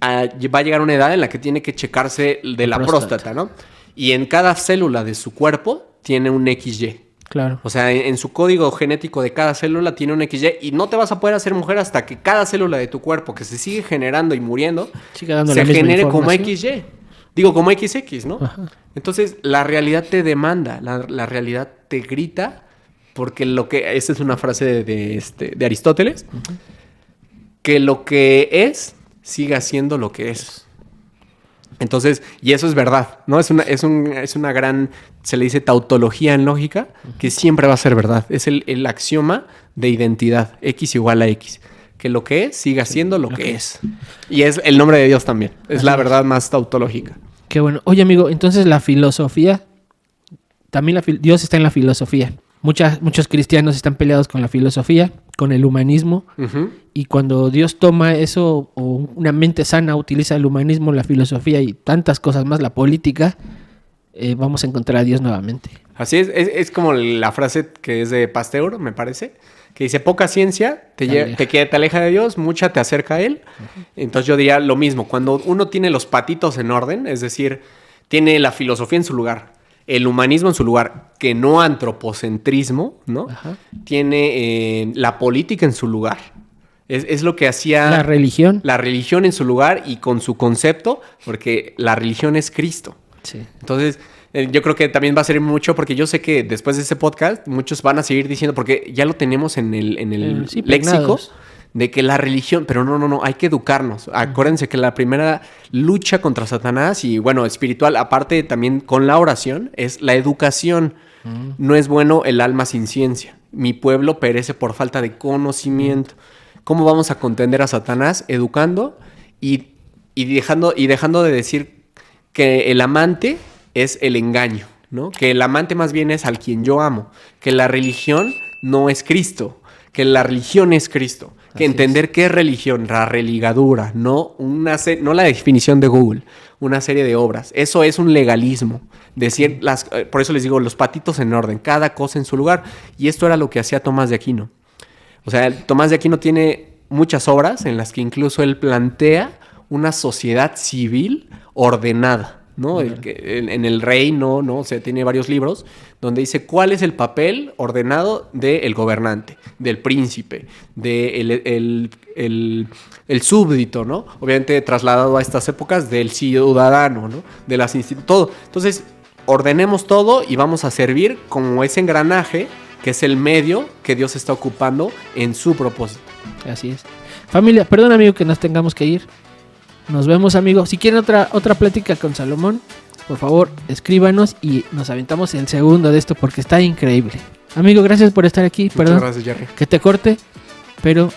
va a llegar a una edad en la que tiene que checarse de la próstata, ¿no? Y en cada célula de su cuerpo tiene un XY. Claro. O sea, en su código genético de cada célula tiene un XY y no te vas a poder hacer mujer hasta que cada célula de tu cuerpo que se sigue generando y muriendo se genere como XY. Digo, como XX, ¿no? Ajá. Entonces, la realidad te demanda, la realidad te grita, porque esa es una frase de Aristóteles, que lo que es siga siendo lo que es. Entonces, y eso es verdad, ¿no? Es una gran, se le dice tautología en lógica, que siempre va a ser verdad. Es el axioma de identidad, X igual a X. Que lo que es siga siendo lo que es. Y es el nombre de Dios también. Es la verdad más tautológica. Qué bueno. Oye, amigo, entonces la filosofía, también Dios está en la filosofía. Muchos cristianos están peleados con la filosofía, con el humanismo, y cuando Dios toma eso, o una mente sana utiliza el humanismo, la filosofía y tantas cosas más, la política, vamos a encontrar a Dios nuevamente. Así es como la frase que es de Pasteur, me parece, que dice, poca ciencia te aleja de Dios, mucha te acerca a Él. Entonces yo diría lo mismo, cuando uno tiene los patitos en orden, es decir, tiene la filosofía en su lugar, el humanismo en su lugar, que no antropocentrismo, ¿no? Ajá. Tiene la política en su lugar. Es lo que hacía... La religión. La religión en su lugar y con su concepto, porque la religión es Cristo. Sí. Entonces, yo creo que también va a ser mucho, porque yo sé que después de ese podcast, muchos van a seguir diciendo, porque ya lo tenemos en el sí, léxico, pegnados, de que la religión, pero no, hay que educarnos. Acuérdense que la primera lucha contra Satanás y, bueno, espiritual, aparte también con la oración, es la educación. No es bueno el alma sin ciencia. Mi pueblo perece por falta de conocimiento. ¿Cómo vamos a contender a Satanás? Educando y dejando de decir que el amante es el engaño, ¿no? Que el amante más bien es al quien yo amo. Que la religión no es Cristo. Que la religión es Cristo. Que entender qué es religión, la religadura, no la definición de Google, una serie de obras. Eso es un legalismo. Decir por eso les digo, los patitos en orden, cada cosa en su lugar. Y esto era lo que hacía Tomás de Aquino. O sea, Tomás de Aquino tiene muchas obras en las que incluso él plantea una sociedad civil ordenada, ¿no? En el reino, ¿no? O sea, tiene varios libros donde dice cuál es el papel ordenado del gobernante, del príncipe, del el súbdito, ¿no? Obviamente trasladado a estas épocas del ciudadano, ¿no? De las todo. Entonces, ordenemos todo y vamos a servir como ese engranaje que es el medio que Dios está ocupando en su propósito. Así es. Familia, perdón, amigo, que nos tengamos que ir. Nos vemos, amigo. Si quieren otra plática con Salomón, por favor, escríbanos y nos aventamos el segundo de esto porque está increíble. Amigo, gracias por estar aquí. Perdón. Muchas gracias, Jerry. Que te corte, pero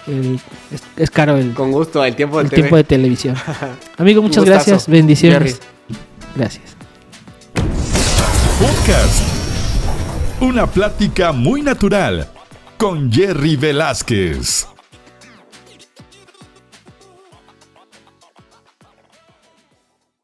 es caro con gusto, el tiempo de televisión. Amigo, muchas gracias. Bendiciones. Jerry. Gracias. Podcast. Una plática muy natural con Jerry Velázquez.